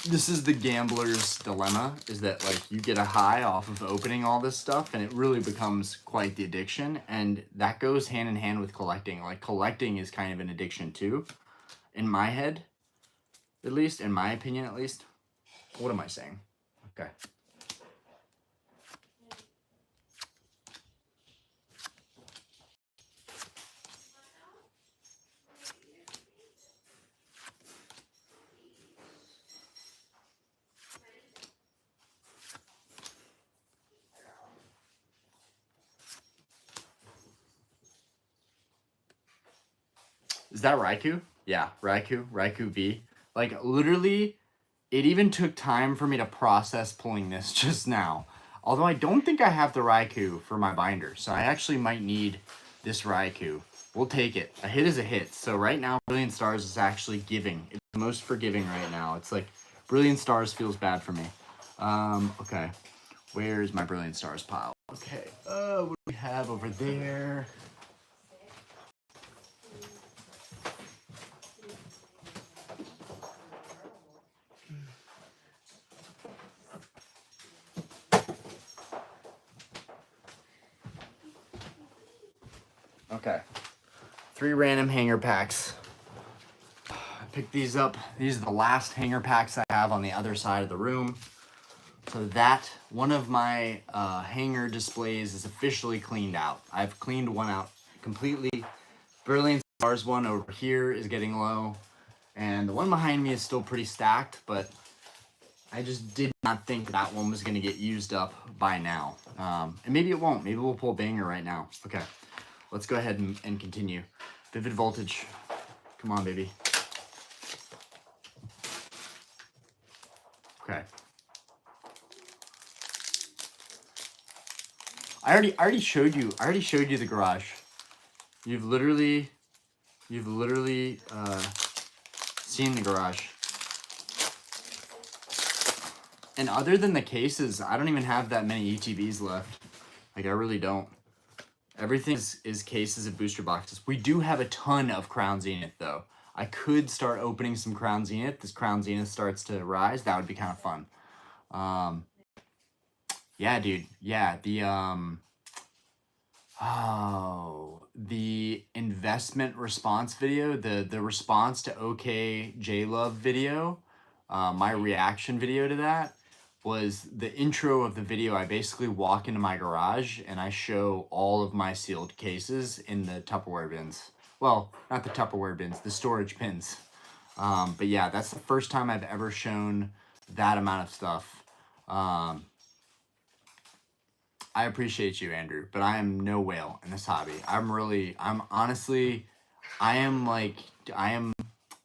this is the gambler's dilemma, is that like you get a high off of opening all this stuff and it really becomes quite the addiction, and that goes hand in hand with collecting. Like, collecting is kind of an addiction too, in my head. At least, in my opinion, at least. What am I saying? Okay. Is that Raikou? Yeah, Raikou V. Like, literally, it even took time for me to process pulling this just now. Although I don't think I have the Raikou for my binder, so I actually might need this Raikou. We'll take it. A hit is a hit. So right now, Brilliant Stars is actually giving. It's the most forgiving right now. It's like, Brilliant Stars feels bad for me. Okay. Where's my Brilliant Stars pile? Okay, what do we have over there? Okay. 3 random hanger packs. I picked these up. These are the last hanger packs I have on the other side of the room. So that, one of my hanger displays is officially cleaned out. I've cleaned one out completely. Brilliant Stars one over here is getting low. And the one behind me is still pretty stacked, but I just did not think that one was going to get used up by now. And maybe it won't. Maybe we'll pull banger right now. Okay. Let's go ahead and continue. Vivid Voltage. Come on, baby. Okay. I already showed you the garage. You've literally seen the garage. And other than the cases, I don't even have that many ETBs left. Like, I really don't. Everything is cases of booster boxes. We do have a ton of Crown Zenith, though. I could start opening some Crown Zenith. This Crown Zenith starts to rise. That would be kind of fun. Yeah, dude. Yeah, the investment response video, the response to OK J Love video, my reaction video to that was the intro of the video. I basically walk into my garage and I show all of my sealed cases in the Tupperware bins. Well, not the Tupperware bins, the storage bins. But yeah, that's the first time I've ever shown that amount of stuff. I appreciate you, Andrew, but I am no whale in this hobby. I am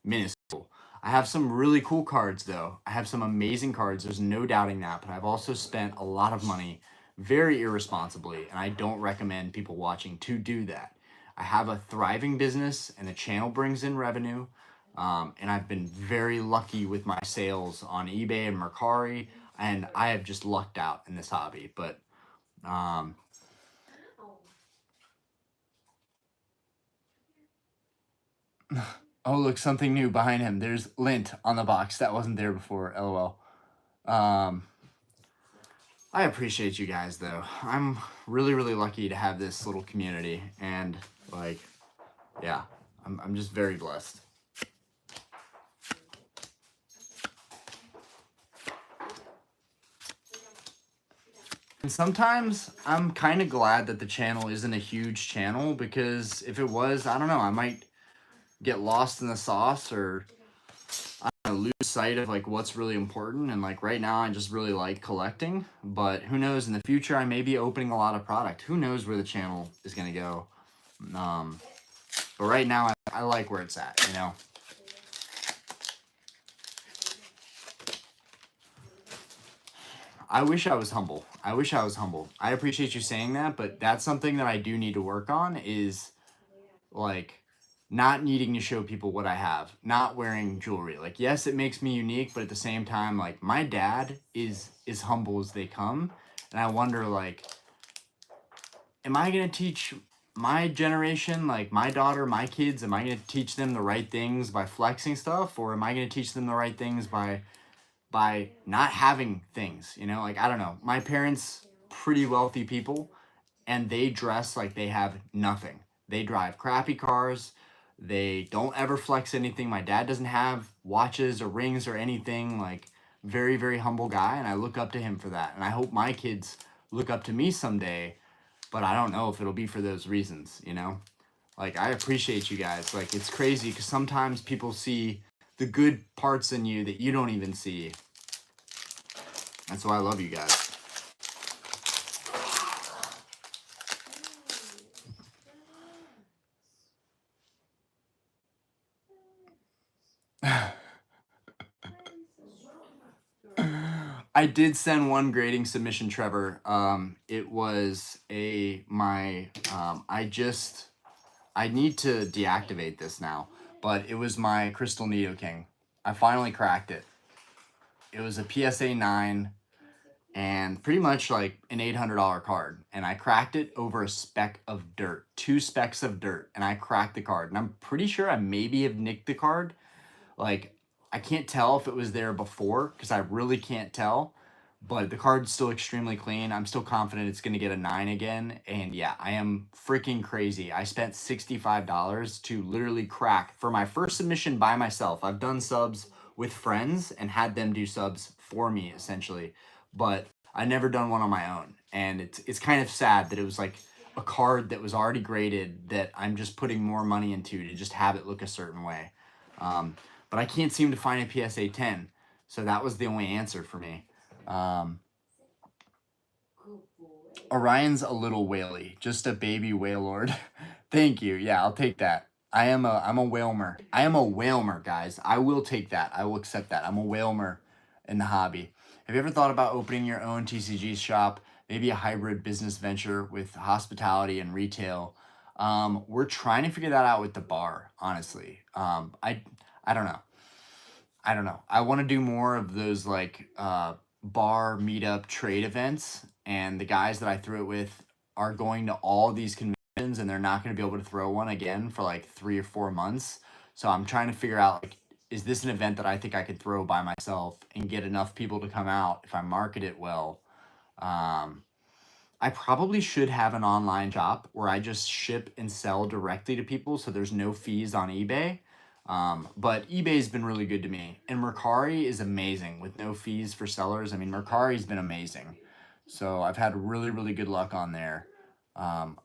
minuscule. I have some really cool cards, though. I have some amazing cards. There's no doubting that, but I've also spent a lot of money very irresponsibly, and I don't recommend people watching to do that. I have a thriving business, and the channel brings in revenue, and I've been very lucky with my sales on eBay and Mercari, and I have just lucked out in this hobby, but oh, look, something new behind him. There's lint on the box. That wasn't there before, LOL. I appreciate you guys, though. I'm really, really lucky to have this little community. And, like, yeah, I'm just very blessed. And sometimes I'm kind of glad that the channel isn't a huge channel, because if it was, I don't know, I might get lost in the sauce, or I don't know, lose sight of like what's really important. And like right now I just really like collecting, but who knows, in the future I may be opening a lot of product. Who knows where the channel is going to go. But right now I like where it's at, you know. I wish I was humble. I appreciate you saying that, but that's something that I do need to work on, is like not needing to show people what I have, not wearing jewelry. Like, yes, it makes me unique, but at the same time, like, my dad is as humble as they come. And I wonder, like, am I going to teach my generation, like my daughter, my kids, am I going to teach them the right things by flexing stuff? Or am I going to teach them the right things by not having things, you know? Like, I don't know. My parents, pretty wealthy people, and they dress like they have nothing. They drive crappy cars. They don't ever flex anything. My dad doesn't have watches or rings or anything. Like, very, very humble guy, and I look up to him for that. And I hope my kids look up to me someday, but I don't know if it'll be for those reasons, you know? Like, I appreciate you guys. Like, it's crazy because sometimes people see the good parts in you that you don't even see. That's why I love you guys. I did send one grading submission, Trevor. It was I need to deactivate this now, but it was my Crystal Nidoking. I finally cracked it. It was a PSA 9 and pretty much like an $800 card. And I cracked it over a speck of dirt, 2 specks of dirt. And I cracked the card. And I'm pretty sure I maybe have nicked the card. Like, I can't tell if it was there before, because I really can't tell. But the card's still extremely clean. I'm still confident it's going to get a 9 again. And yeah, I am freaking crazy. I spent $65 to literally crack for my first submission by myself. I've done subs with friends and had them do subs for me, essentially. But I never done one on my own. And it's kind of sad that it was like a card that was already graded that I'm just putting more money into to just have it look a certain way. But I can't seem to find a PSA 10. So that was the only answer for me. Orion's a little whaley, just a baby whalelord. Thank you. Yeah, I'll take that. I'm a whalmer. I am a whalmer, guys. I will take that. I will accept that. I'm a whalmer. in the hobby. Have you ever thought about opening your own TCG shop, maybe a hybrid business venture with hospitality and retail? We're trying to figure that out with the bar, honestly. I don't know. I don't know. I want to do more of those like bar meetup trade events, and the guys that I threw it with are going to all these conventions, and they're not going to be able to throw one again for like 3 or 4 months. So I'm trying to figure out like, is this an event that I think I could throw by myself and get enough people to come out if I market it well? Um, I probably should have an online shop where I just ship and sell directly to people so there's no fees on eBay. But eBay's been really good to me. And Mercari is amazing with no fees for sellers. I mean, Mercari's been amazing. So I've had really, really good luck on there.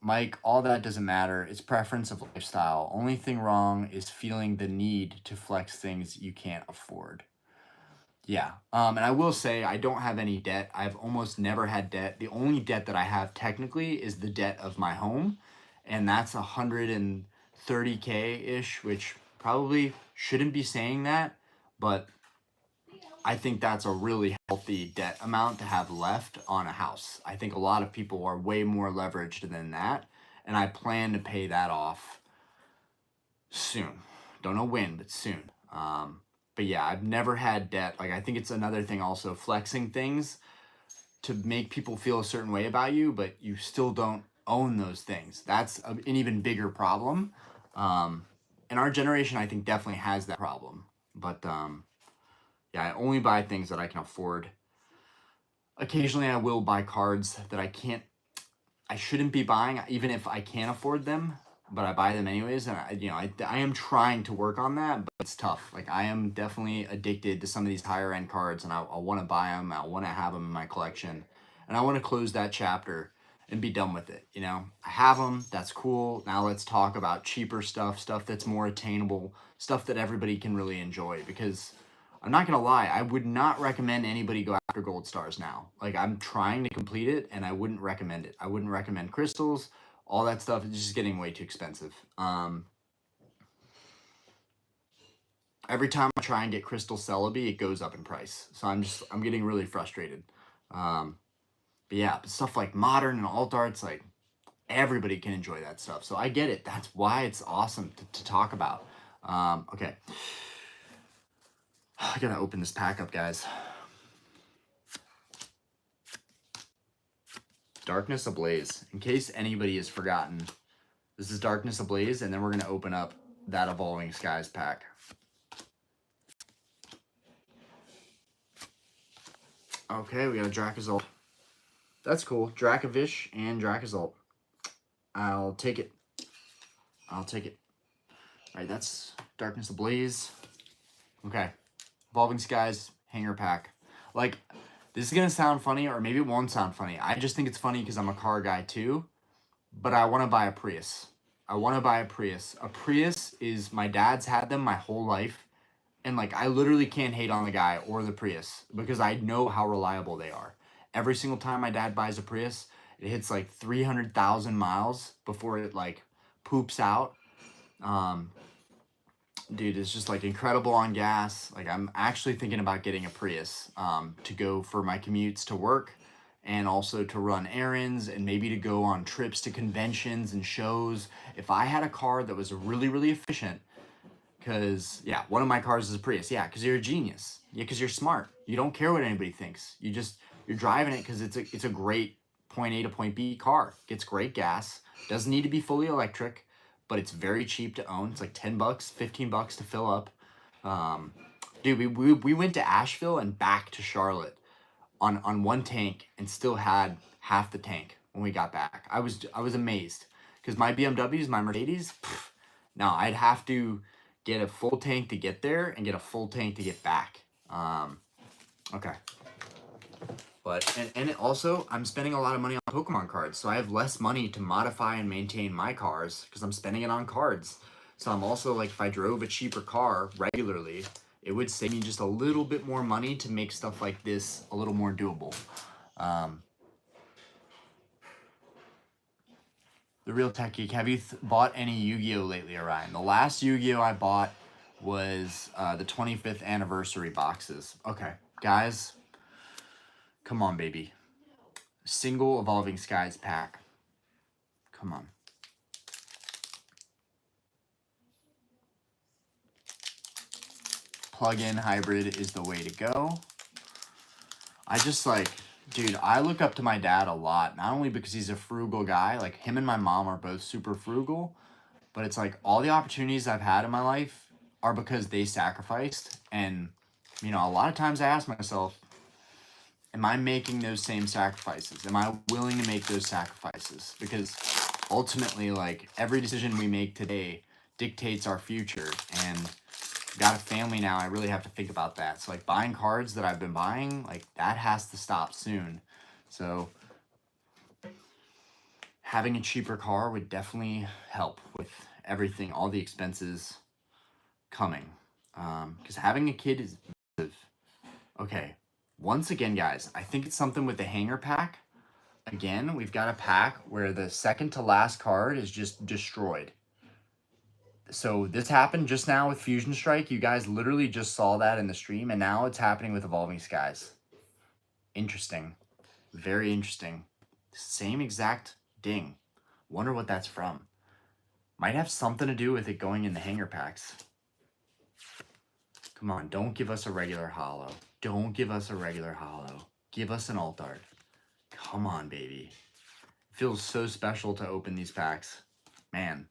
Mike, all that doesn't matter. It's preference of lifestyle. Only thing wrong is feeling the need to flex things you can't afford. Yeah. And I will say I don't have any debt. I've almost never had debt. The only debt that I have technically is the debt of my home, and that's 130K ish, which probably shouldn't be saying that, but I think that's a really healthy debt amount to have left on a house. I think a lot of people are way more leveraged than that, and I plan to pay that off soon. Don't know when, but soon. But yeah, I've never had debt. Like, I think it's another thing also, flexing things to make people feel a certain way about you, but you still don't own those things. That's an even bigger problem. And our generation, I think, definitely has that problem. But yeah, I only buy things that I can afford. Occasionally, I will buy cards that I shouldn't be buying, even if I can't afford them, but I buy them anyways. And I am trying to work on that, but it's tough. Like, I am definitely addicted to some of these higher end cards, and I want to buy them. I want to have them in my collection, and I want to close that chapter and be done with it. I have them. That's cool. Now let's talk about cheaper stuff that's more attainable, stuff that everybody can really enjoy, because I'm not gonna lie, I would not recommend anybody go after gold stars now. Like, I'm trying to complete it, and I wouldn't recommend it. I wouldn't recommend crystals. All that stuff is just getting way too expensive. Every time I try and get crystal celebi, it goes up in price. So I'm getting really frustrated. But yeah, stuff like modern and alt arts, like, everybody can enjoy that stuff. So I get it. That's why it's awesome to talk about. Okay. I gotta open this pack up, guys. Darkness Ablaze. In case anybody has forgotten, this is Darkness Ablaze, and then we're going to open up that Evolving Skies pack. Okay, we got a Drakazult. That's cool. Dracovish and Drakazult. I'll take it. I'll take it. All right, that's Darkness Ablaze. Okay. Evolving Skies hanger pack. Like, this is going to sound funny, or maybe it won't sound funny. I just think it's funny because I'm a car guy too. But I want to buy a Prius. I want to buy a Prius. A Prius is, my dad's had them my whole life. And like, I literally can't hate on the guy or the Prius because I know how reliable they are. Every single time my dad buys a Prius, it hits like 300,000 miles before it like poops out. Dude, it's just like incredible on gas. Like, I'm actually thinking about getting a Prius to go for my commutes to work, and also to run errands, and maybe to go on trips to conventions and shows. If I had a car that was really, really efficient, because, yeah, one of my cars is a Prius. Yeah, because you're a genius. Yeah, because you're smart. You don't care what anybody thinks. You're driving it because it's a great point A to point B car. Gets great gas. Doesn't need to be fully electric, but it's very cheap to own. It's like $10, $15 to fill up. Dude, we went to Asheville and back to Charlotte on one tank, and still had half the tank when we got back. I was amazed, because my BMWs, my Mercedes, no, I'd have to get a full tank to get there and get a full tank to get back. Okay. But, and also, I'm spending a lot of money on Pokemon cards, so I have less money to modify and maintain my cars because I'm spending it on cards. So I'm also, like, if I drove a cheaper car regularly, it would save me just a little bit more money to make stuff like this a little more doable. The Real Tech Geek, have you bought any Yu-Gi-Oh lately, Orion? The last Yu-Gi-Oh I bought was the 25th anniversary boxes. Okay. Guys, come on, baby. Single Evolving Skies pack. Come on. Plug-in hybrid is the way to go. I just like, dude, I look up to my dad a lot. Not only because he's a frugal guy. Like, him and my mom are both super frugal. But it's like all the opportunities I've had in my life are because they sacrificed. And, you know, a lot of times I ask myself, am I making those same sacrifices? Am I willing to make those sacrifices? Because ultimately, like, every decision we make today dictates our future. And got a family now, I really have to think about that. So, like, buying cards that I've been buying, like, that has to stop soon. So having a cheaper car would definitely help with everything, all the expenses coming. Because having a kid is expensive. Okay, once again, guys, I think it's something with the hanger pack. Again, we've got a pack where the second to last card is just destroyed. So this happened just now with Fusion Strike. You guys literally just saw that in the stream, and now it's happening with Evolving Skies. Interesting. Very interesting. Same exact ding. Wonder what that's from. Might have something to do with it going in the hanger packs. Come on, don't give us a regular holo. Don't give us a regular holo. Give us an alt art. Come on, baby. It feels so special to open these packs. Man.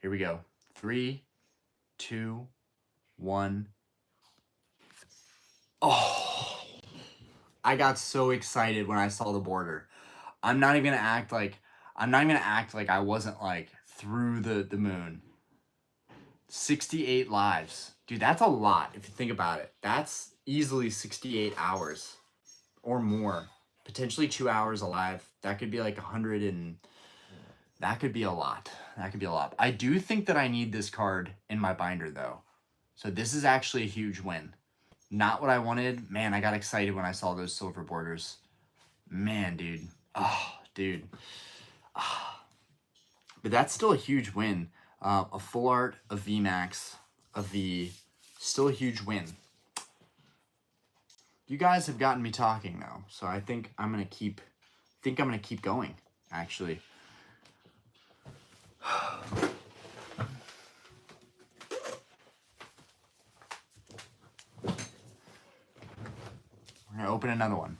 Here we go. 3, 2, 1. Oh, I got so excited when I saw the border. I'm not even gonna act like I wasn't like through the moon. 68 lives. Dude, that's a lot if you think about it. That's easily 68 hours or more. Potentially 2 hours alive. That could be like 100 and that could be a lot. That could be a lot. I do think that I need this card in my binder though. So this is actually a huge win. Not what I wanted. Man, I got excited when I saw those silver borders. Man, dude. Oh, dude. But that's still a huge win. A full art, a VMAX, a V. Still a huge win. You guys have gotten me talking now, so I think I'm gonna keep going, actually. We're gonna open another one.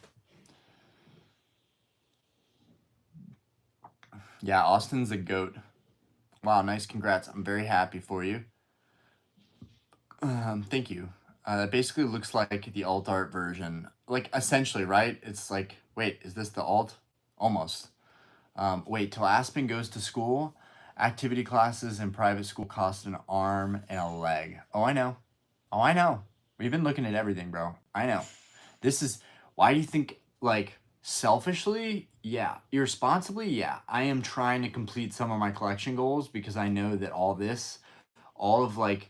Yeah, Austin's a goat. Wow, nice, congrats. I'm very happy for you. Thank you. It basically looks like the alt art version. Like, essentially, right? It's like, wait, is this the alt? Almost. Wait, till Aspen goes to school, activity classes in private school cost an arm and a leg. Oh, I know. Oh, I know. We've been looking at everything, bro. I know. This is, why do you think, like, selfishly, yeah. Irresponsibly, yeah. I am trying to complete some of my collection goals because I know that all of like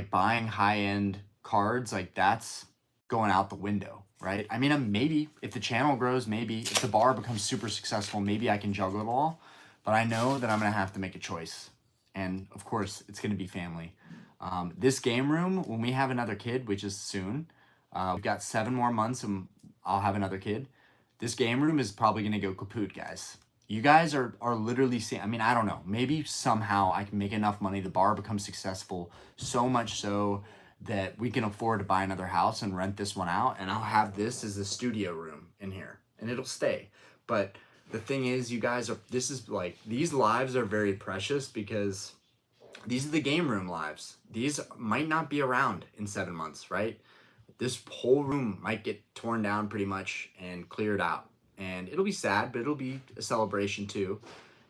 buying high-end cards, like that's going out the window, right? I mean, maybe if the channel grows, maybe if the bar becomes super successful, maybe I can juggle it all. But I know that I'm gonna have to make a choice, and of course, it's gonna be family. This game room, when we have another kid, which is soon, we've got 7 more months, and I'll have another kid. This game room is probably gonna go kaput, guys. You guys are literally seeing, I mean, I don't know. Maybe somehow I can make enough money, the bar becomes successful, so much so that we can afford to buy another house and rent this one out, and I'll have this as a studio room in here, and it'll stay. But the thing is, you guys are, this is like, these lives are very precious because these are the game room lives. These might not be around in 7 months, right? This whole room might get torn down pretty much and cleared out. And it'll be sad, but it'll be a celebration too.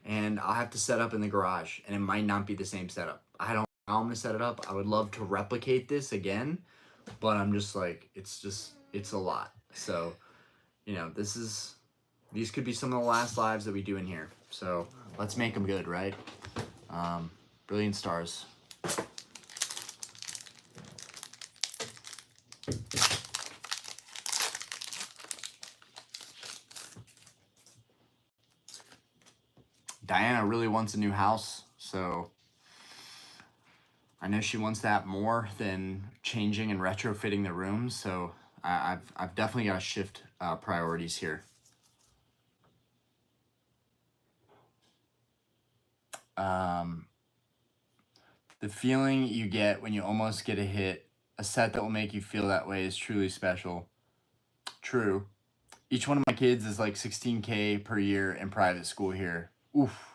And I'll have to set up in the garage, and it might not be the same setup. I don't know how I'm gonna set it up. I would love to replicate this again, but I'm just like, it's a lot. So, you know, these could be some of the last lives that we do in here. So let's make them good, right? Brilliant stars. Diana really wants a new house, so I know she wants that more than changing and retrofitting the rooms, so I've definitely got to shift priorities here. The feeling you get when you almost get a hit, a set that will make you feel that way, is truly special. True. Each one of my kids is like $16K per year in private school here. Oof.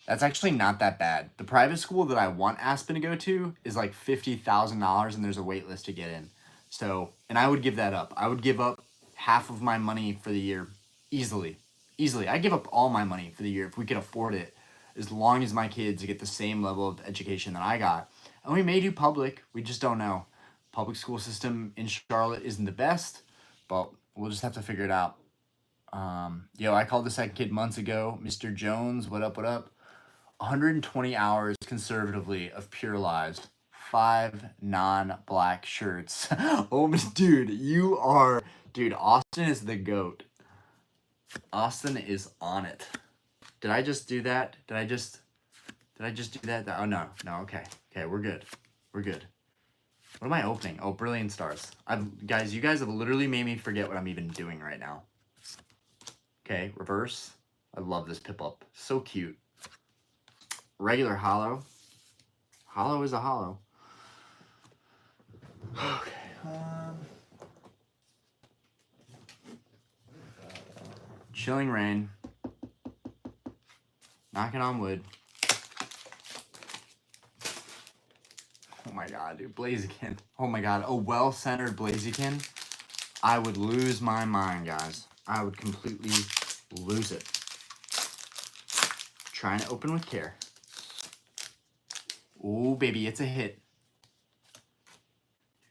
That's actually not that bad. The private school that I want Aspen to go to is like $50,000 and there's a wait list to get in. So, and I would give that up. I would give up half of my money for the year easily. Easily. I'd give up all my money for the year if we could afford it, as long as my kids get the same level of education that I got. And we may do public. We just don't know. Public school system in Charlotte isn't the best, but we'll just have to figure it out. Yo, I called the second kid months ago. Mr. Jones, what up, what up? 120 hours conservatively of Pure Lives. 5 non-black shirts. Oh, dude, you are... Dude, Austin is the GOAT. Austin is on it. Did I just do that? Did I just do that? Oh, no. No, okay. Okay, we're good. We're good. What am I opening? Oh, Brilliant Stars. Guys, you guys have literally made me forget what I'm even doing right now. Okay, reverse. I love this pip-up. So cute. Regular hollow. Hollow is a hollow. Okay. Chilling Rain. Knocking on wood. Oh my god, dude. Blaziken. Oh my god. A well-centered Blaziken. I would lose my mind, guys. I would completely lose it. Trying to open with care. Oh, baby, it's a hit.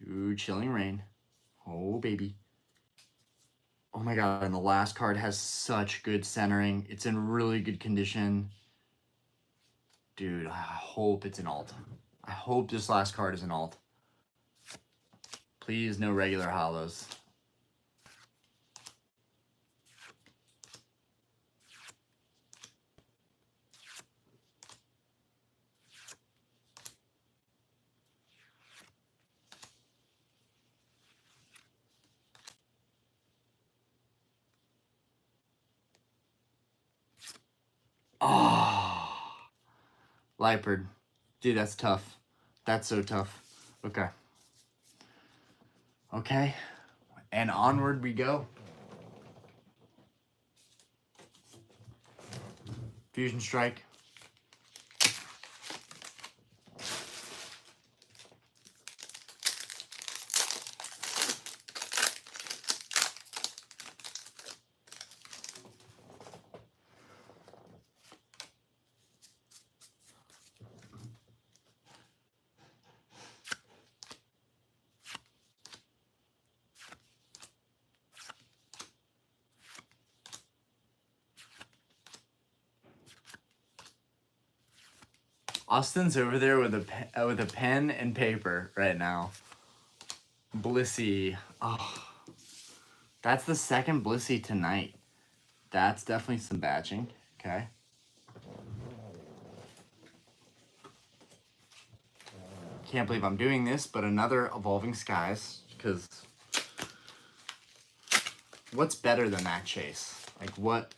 Ooh, Chilling Rain. Oh, baby. Oh my god, and the last card has such good centering. It's in really good condition. Dude, I hope it's an alt. I hope this last card is an alt. Please, no regular hollows. Oh, Lipard. Dude, that's tough. That's so tough. Okay. Okay. And onward we go. Fusion Strike. Austin's over there with a pen and paper right now. Blissey. Oh, that's the second Blissey tonight. That's definitely some batching. Okay. Can't believe I'm doing this, but another Evolving Skies, because what's better than that chase? Like, what?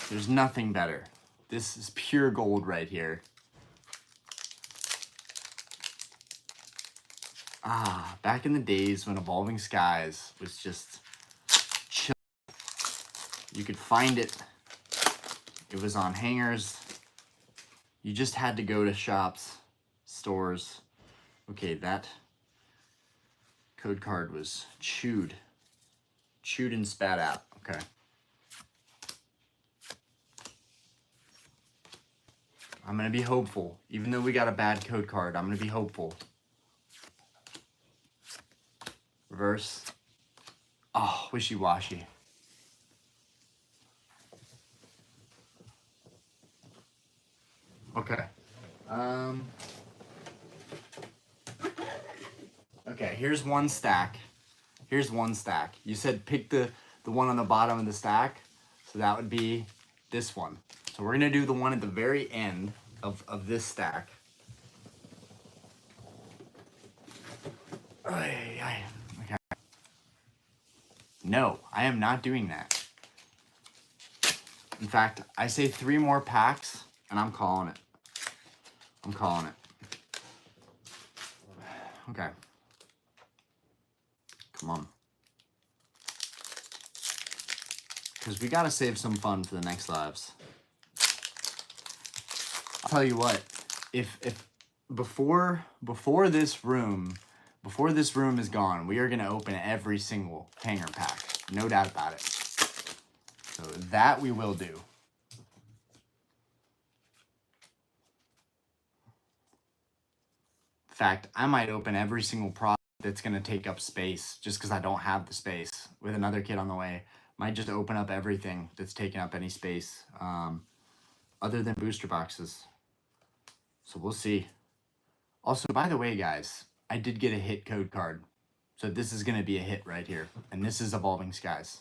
There's nothing better. This is pure gold right here. Ah, back in the days when Evolving Skies was just chill. You could find it. It was on hangers. You just had to go to shops, stores. Okay, that code card was chewed. Chewed and spat out. Okay. I'm going to be hopeful. Even though we got a bad code card, I'm going to be hopeful. Reverse. Oh, wishy-washy. Okay. Okay, here's one stack. Here's one stack. You said pick the one on the bottom of the stack. So that would be this one. So we're going to do the one at the very end of this stack. Okay. No, I am not doing that. In fact, I say 3 more packs, and I'm calling it. I'm calling it. Okay. Come on. Because we got to save some fun for the next lives. I'll tell you what. If before this room is gone, we are going to open every single hanger pack. No doubt about it. So that we will do. In fact, I might open every single product that's going to take up space just because I don't have the space. With another kid on the way, might just open up everything that's taking up any space other than booster boxes. So we'll see. Also, by the way, guys, I did get a hit code card. So this is going to be a hit right here. And this is Evolving Skies.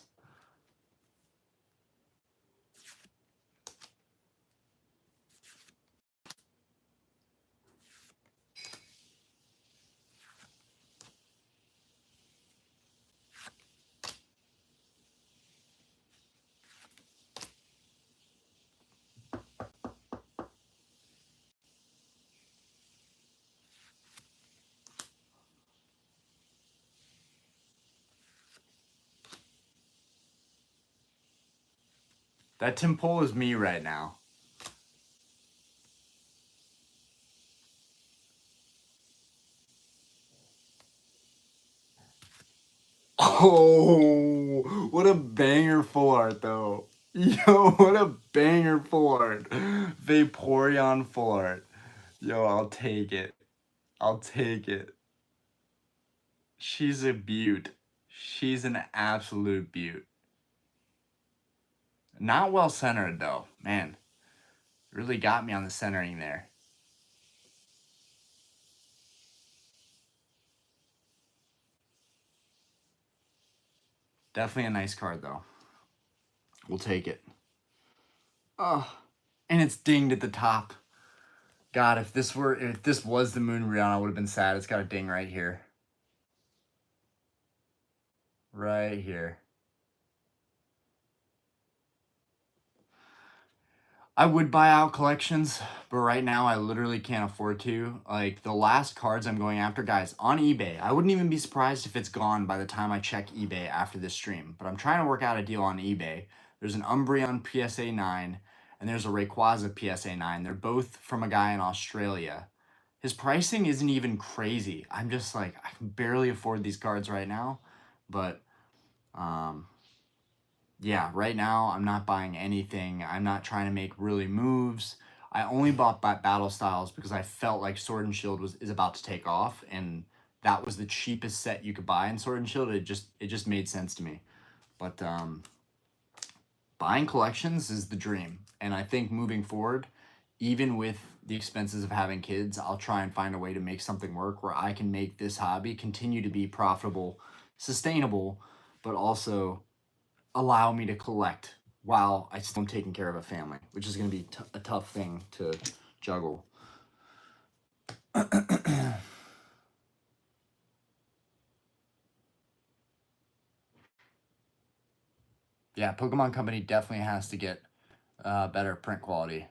That Tim Pole is me right now. Oh, what a banger full art, though. Yo, what a banger full art. Vaporeon full art. Yo, I'll take it. I'll take it. She's a beaut. She's an absolute beaut. Not well centered, though. Man, really got me on the centering there. Definitely a nice card, though. We'll take it. Oh, and it's dinged at the top. God, if this was the Moon Rihanna, I would have been sad. It's got a ding right here. Right here. I would buy out collections, but right now I literally can't afford to. Like, the last cards I'm going after, guys, on eBay, I wouldn't even be surprised if it's gone by the time I check eBay after this stream. But I'm trying to work out a deal on eBay. There's an Umbreon PSA 9, and there's a Rayquaza PSA 9. They're both from a guy in Australia. His pricing isn't even crazy. I'm just like, I can barely afford these cards right now. But, yeah, right now I'm not buying anything. I'm not trying to make really moves. I only bought Battle Styles because I felt like Sword and Shield is about to take off, and that was the cheapest set you could buy in Sword and Shield. It just made sense to me. But buying collections is the dream, and I think moving forward, even with the expenses of having kids, I'll try and find a way to make something work where I can make this hobby continue to be profitable, sustainable, but also allow me to collect while I still am taking care of a family, which is going to be a tough thing to juggle. Yeah, Pokemon Company definitely has to get better print quality.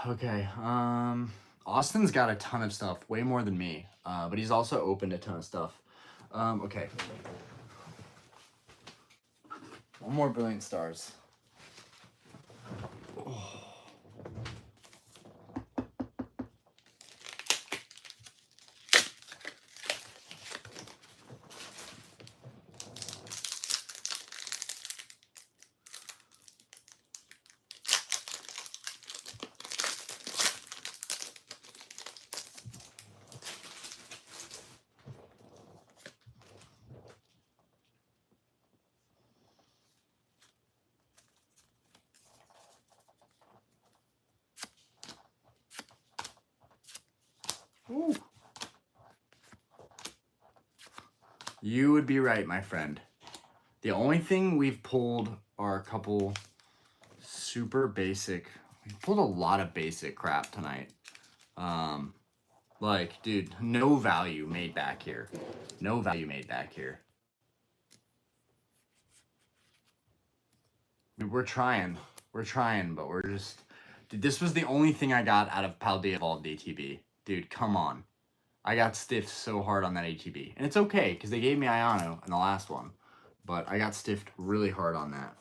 Okay. Austin's got a ton of stuff, way more than me, but he's also opened a ton of stuff. Okay. One more Brilliant Stars. Oh. Ooh. You would be right, my friend. The only thing we've pulled are a couple super basic. We pulled a lot of basic crap tonight. Like, dude, no value made back here. No value made back here. Dude, we're trying, but we're just... Dude, this was the only thing I got out of Paldea Evolved ATB. Dude, come on. I got stiffed so hard on that ATB. And it's okay, because they gave me Iono in the last one. But I got stiffed really hard on that.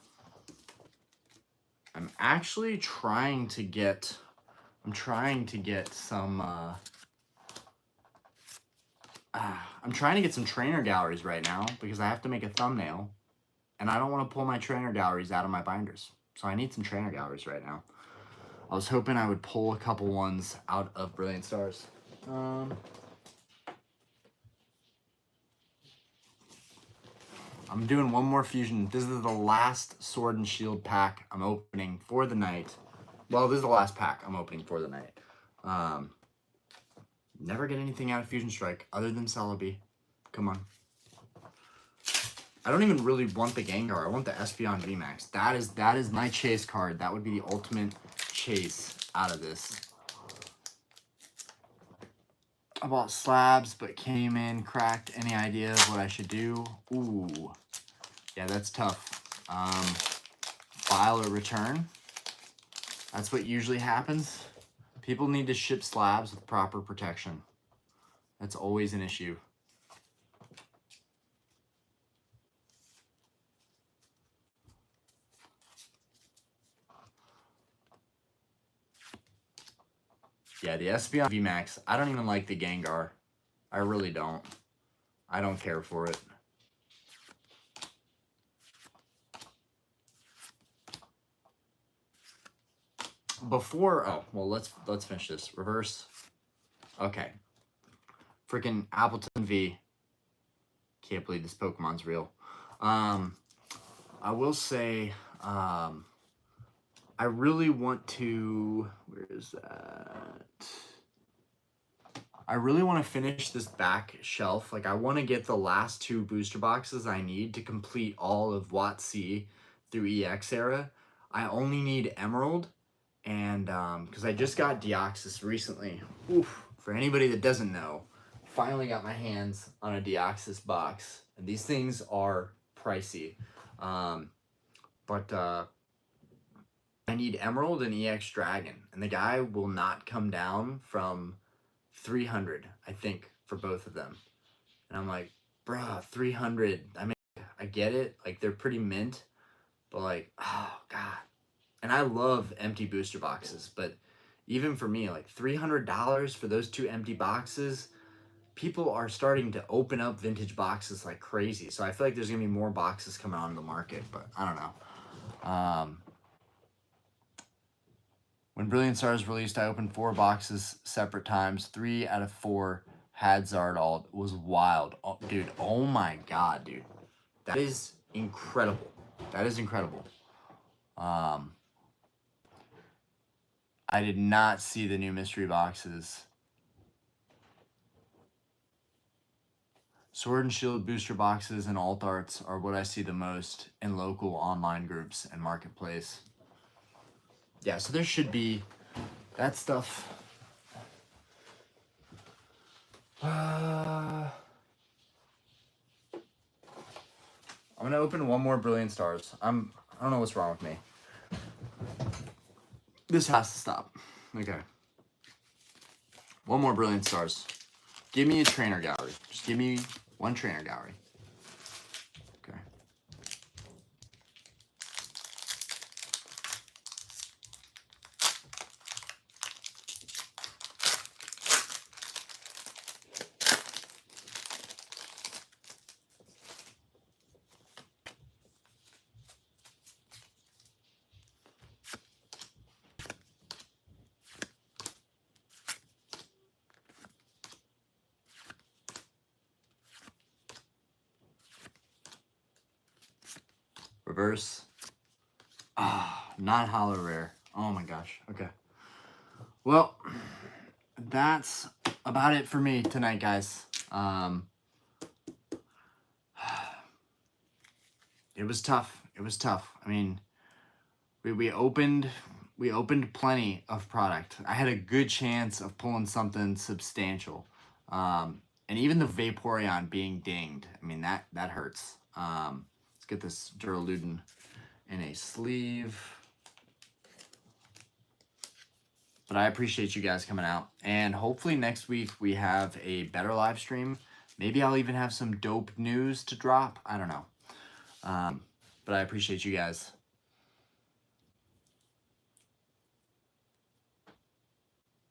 I'm actually trying to get... some... I'm trying to get some trainer galleries right now, because I have to make a thumbnail. And I don't want to pull my trainer galleries out of my binders. So I need some trainer galleries right now. I was hoping I would pull a couple ones out of Brilliant Stars. I'm doing one more fusion. This is the last Sword and Shield pack I'm opening for the night. Well, this is the last pack I'm opening for the night. Never get anything out of Fusion Strike other than Celebi. Come on. I don't even really want the Gengar. I want the Espeon VMAX. That is my chase card. That would be the ultimate chase out of this. I bought slabs, but came in cracked. Any idea of what I should do? Ooh. Yeah, that's tough. File or return. That's what usually happens. People need to ship slabs with proper protection. That's always an issue. Yeah, the Espeon VMAX, I don't even like the Gengar. I really don't. I don't care for it. Before, oh, well, let's finish this. Reverse. Okay. Freaking Appleton V. Can't believe this Pokemon's real. I will say, I really want to, where is that? I really want to finish this back shelf. Like, I want to get the last 2 booster boxes I need to complete all of WotC through EX era. I only need Emerald, and because I just got Deoxys recently. Oof, for anybody that doesn't know, finally got my hands on a Deoxys box. And these things are pricey. But I need Emerald and EX Dragon, and the guy will not come down from 300, I think, for both of them. And I'm like, bruh, 300. I mean, I get it. Like, they're pretty mint, but like, oh God. And I love empty booster boxes, but even for me, like $300 for those 2 empty boxes, people are starting to open up vintage boxes like crazy. So I feel like there's gonna be more boxes coming onto the market, but I don't know. When Brilliant Stars released, I opened 4 boxes separate times. 3 out of 4 had Zardal. It was wild. Oh, dude, oh my God, dude. That is incredible. That is incredible. I did not see the new mystery boxes. Sword and Shield booster boxes and alt arts are what I see the most in local online groups and marketplace. Yeah, so there should be that stuff. I'm gonna open one more Brilliant Stars. I don't know what's wrong with me. This has to stop. Okay. One more Brilliant Stars. Give me a trainer gallery. Just give me one trainer gallery. Okay. Reverse. Not hollow rare. Oh my gosh. Okay. Well, that's about it for me tonight, guys. it was tough. It was tough. I mean, we opened plenty of product. I had a good chance of pulling something substantial. And even the Vaporeon being dinged, I mean, that hurts. Let's get this Duraludin in a sleeve. But I appreciate you guys coming out. And hopefully next week we have a better live stream. Maybe I'll even have some dope news to drop. I don't know. But I appreciate you guys.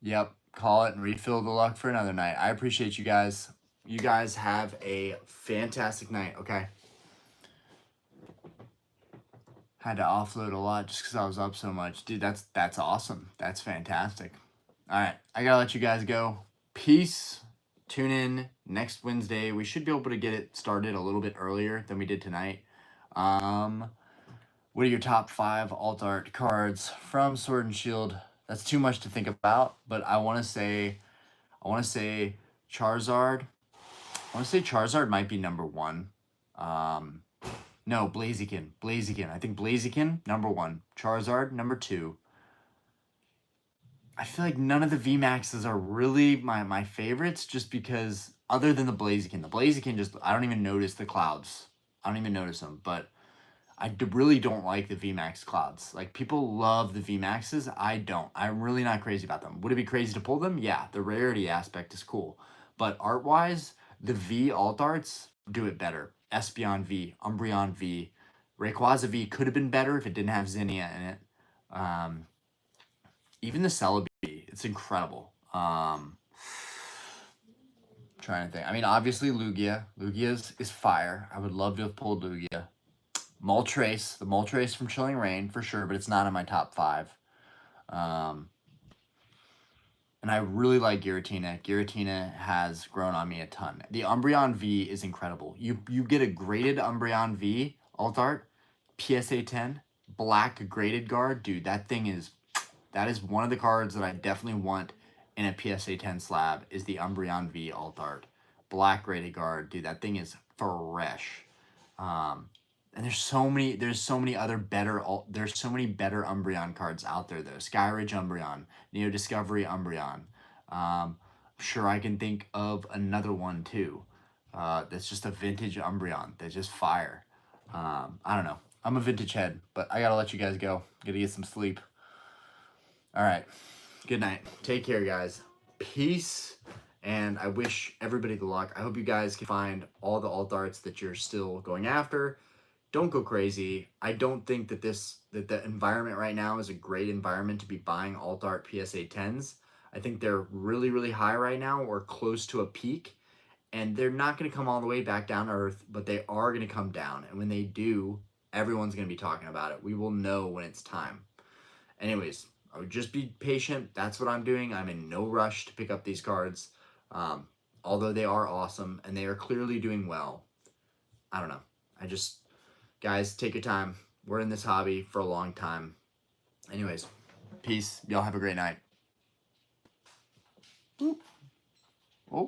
Yep, call it and refill the luck for another night. I appreciate you guys. You guys have a fantastic night, okay? Had to offload a lot just because I was up so much. Dude, that's awesome. That's fantastic. All right, I gotta let you guys go. Peace. Tune in next Wednesday. We should be able to get it started a little bit earlier than we did tonight. What are your top 5 alt art cards from Sword and Shield? That's too much to think about, but I want to say Charizard. I want to say Charizard might be number 1. No, Blaziken. I think Blaziken, number 1. Charizard, number 2. I feel like none of the VMAXs are really my favorites just because other than the Blaziken. The Blaziken just, I don't even notice the clouds. I don't even notice them, but I really don't like the VMAX clouds. Like, people love the VMAXs. I don't. I'm really not crazy about them. Would it be crazy to pull them? Yeah, the rarity aspect is cool. But art-wise, the V alt arts do it better. Espeon V, Umbreon V, Rayquaza V could have been better if it didn't have Zinnia in it. Even the Celebi, it's incredible. Trying to think. I mean, obviously Lugia. Lugia is fire. I would love to have pulled Lugia. Moltres, the Moltres from Chilling Reign for sure, but it's not in my top 5. And I really like Giratina. Giratina has grown on me a ton. The Umbreon V is incredible. You get a graded Umbreon V alt art, PSA 10, black graded guard. Dude, that is one of the cards that I definitely want in a PSA 10 slab is the Umbreon V alt art. Black graded guard. Dude, that thing is fresh. And there's so many other better Umbreon cards out there though. Skyridge Umbreon, Neo Discovery Umbreon. I'm sure I can think of another one too. That's just a vintage Umbreon. That's just fire. I don't know. I'm a vintage head, but I gotta let you guys go. Gotta get some sleep. All right. Good night. Take care, guys. Peace. And I wish everybody the luck. I hope you guys can find all the alt arts that you're still going after. Don't go crazy. I don't think that the environment right now is a great environment to be buying alt art PSA 10s. I think they're really, really high right now or close to a peak. And they're not going to come all the way back down to earth, but they are going to come down. And when they do, everyone's going to be talking about it. We will know when it's time. Anyways, I would just be patient. That's what I'm doing. I'm in no rush to pick up these cards. Although they are awesome and they are clearly doing well. I don't know. Guys, take your time. We're in this hobby for a long time. Anyways, peace. Y'all have a great night. Boop.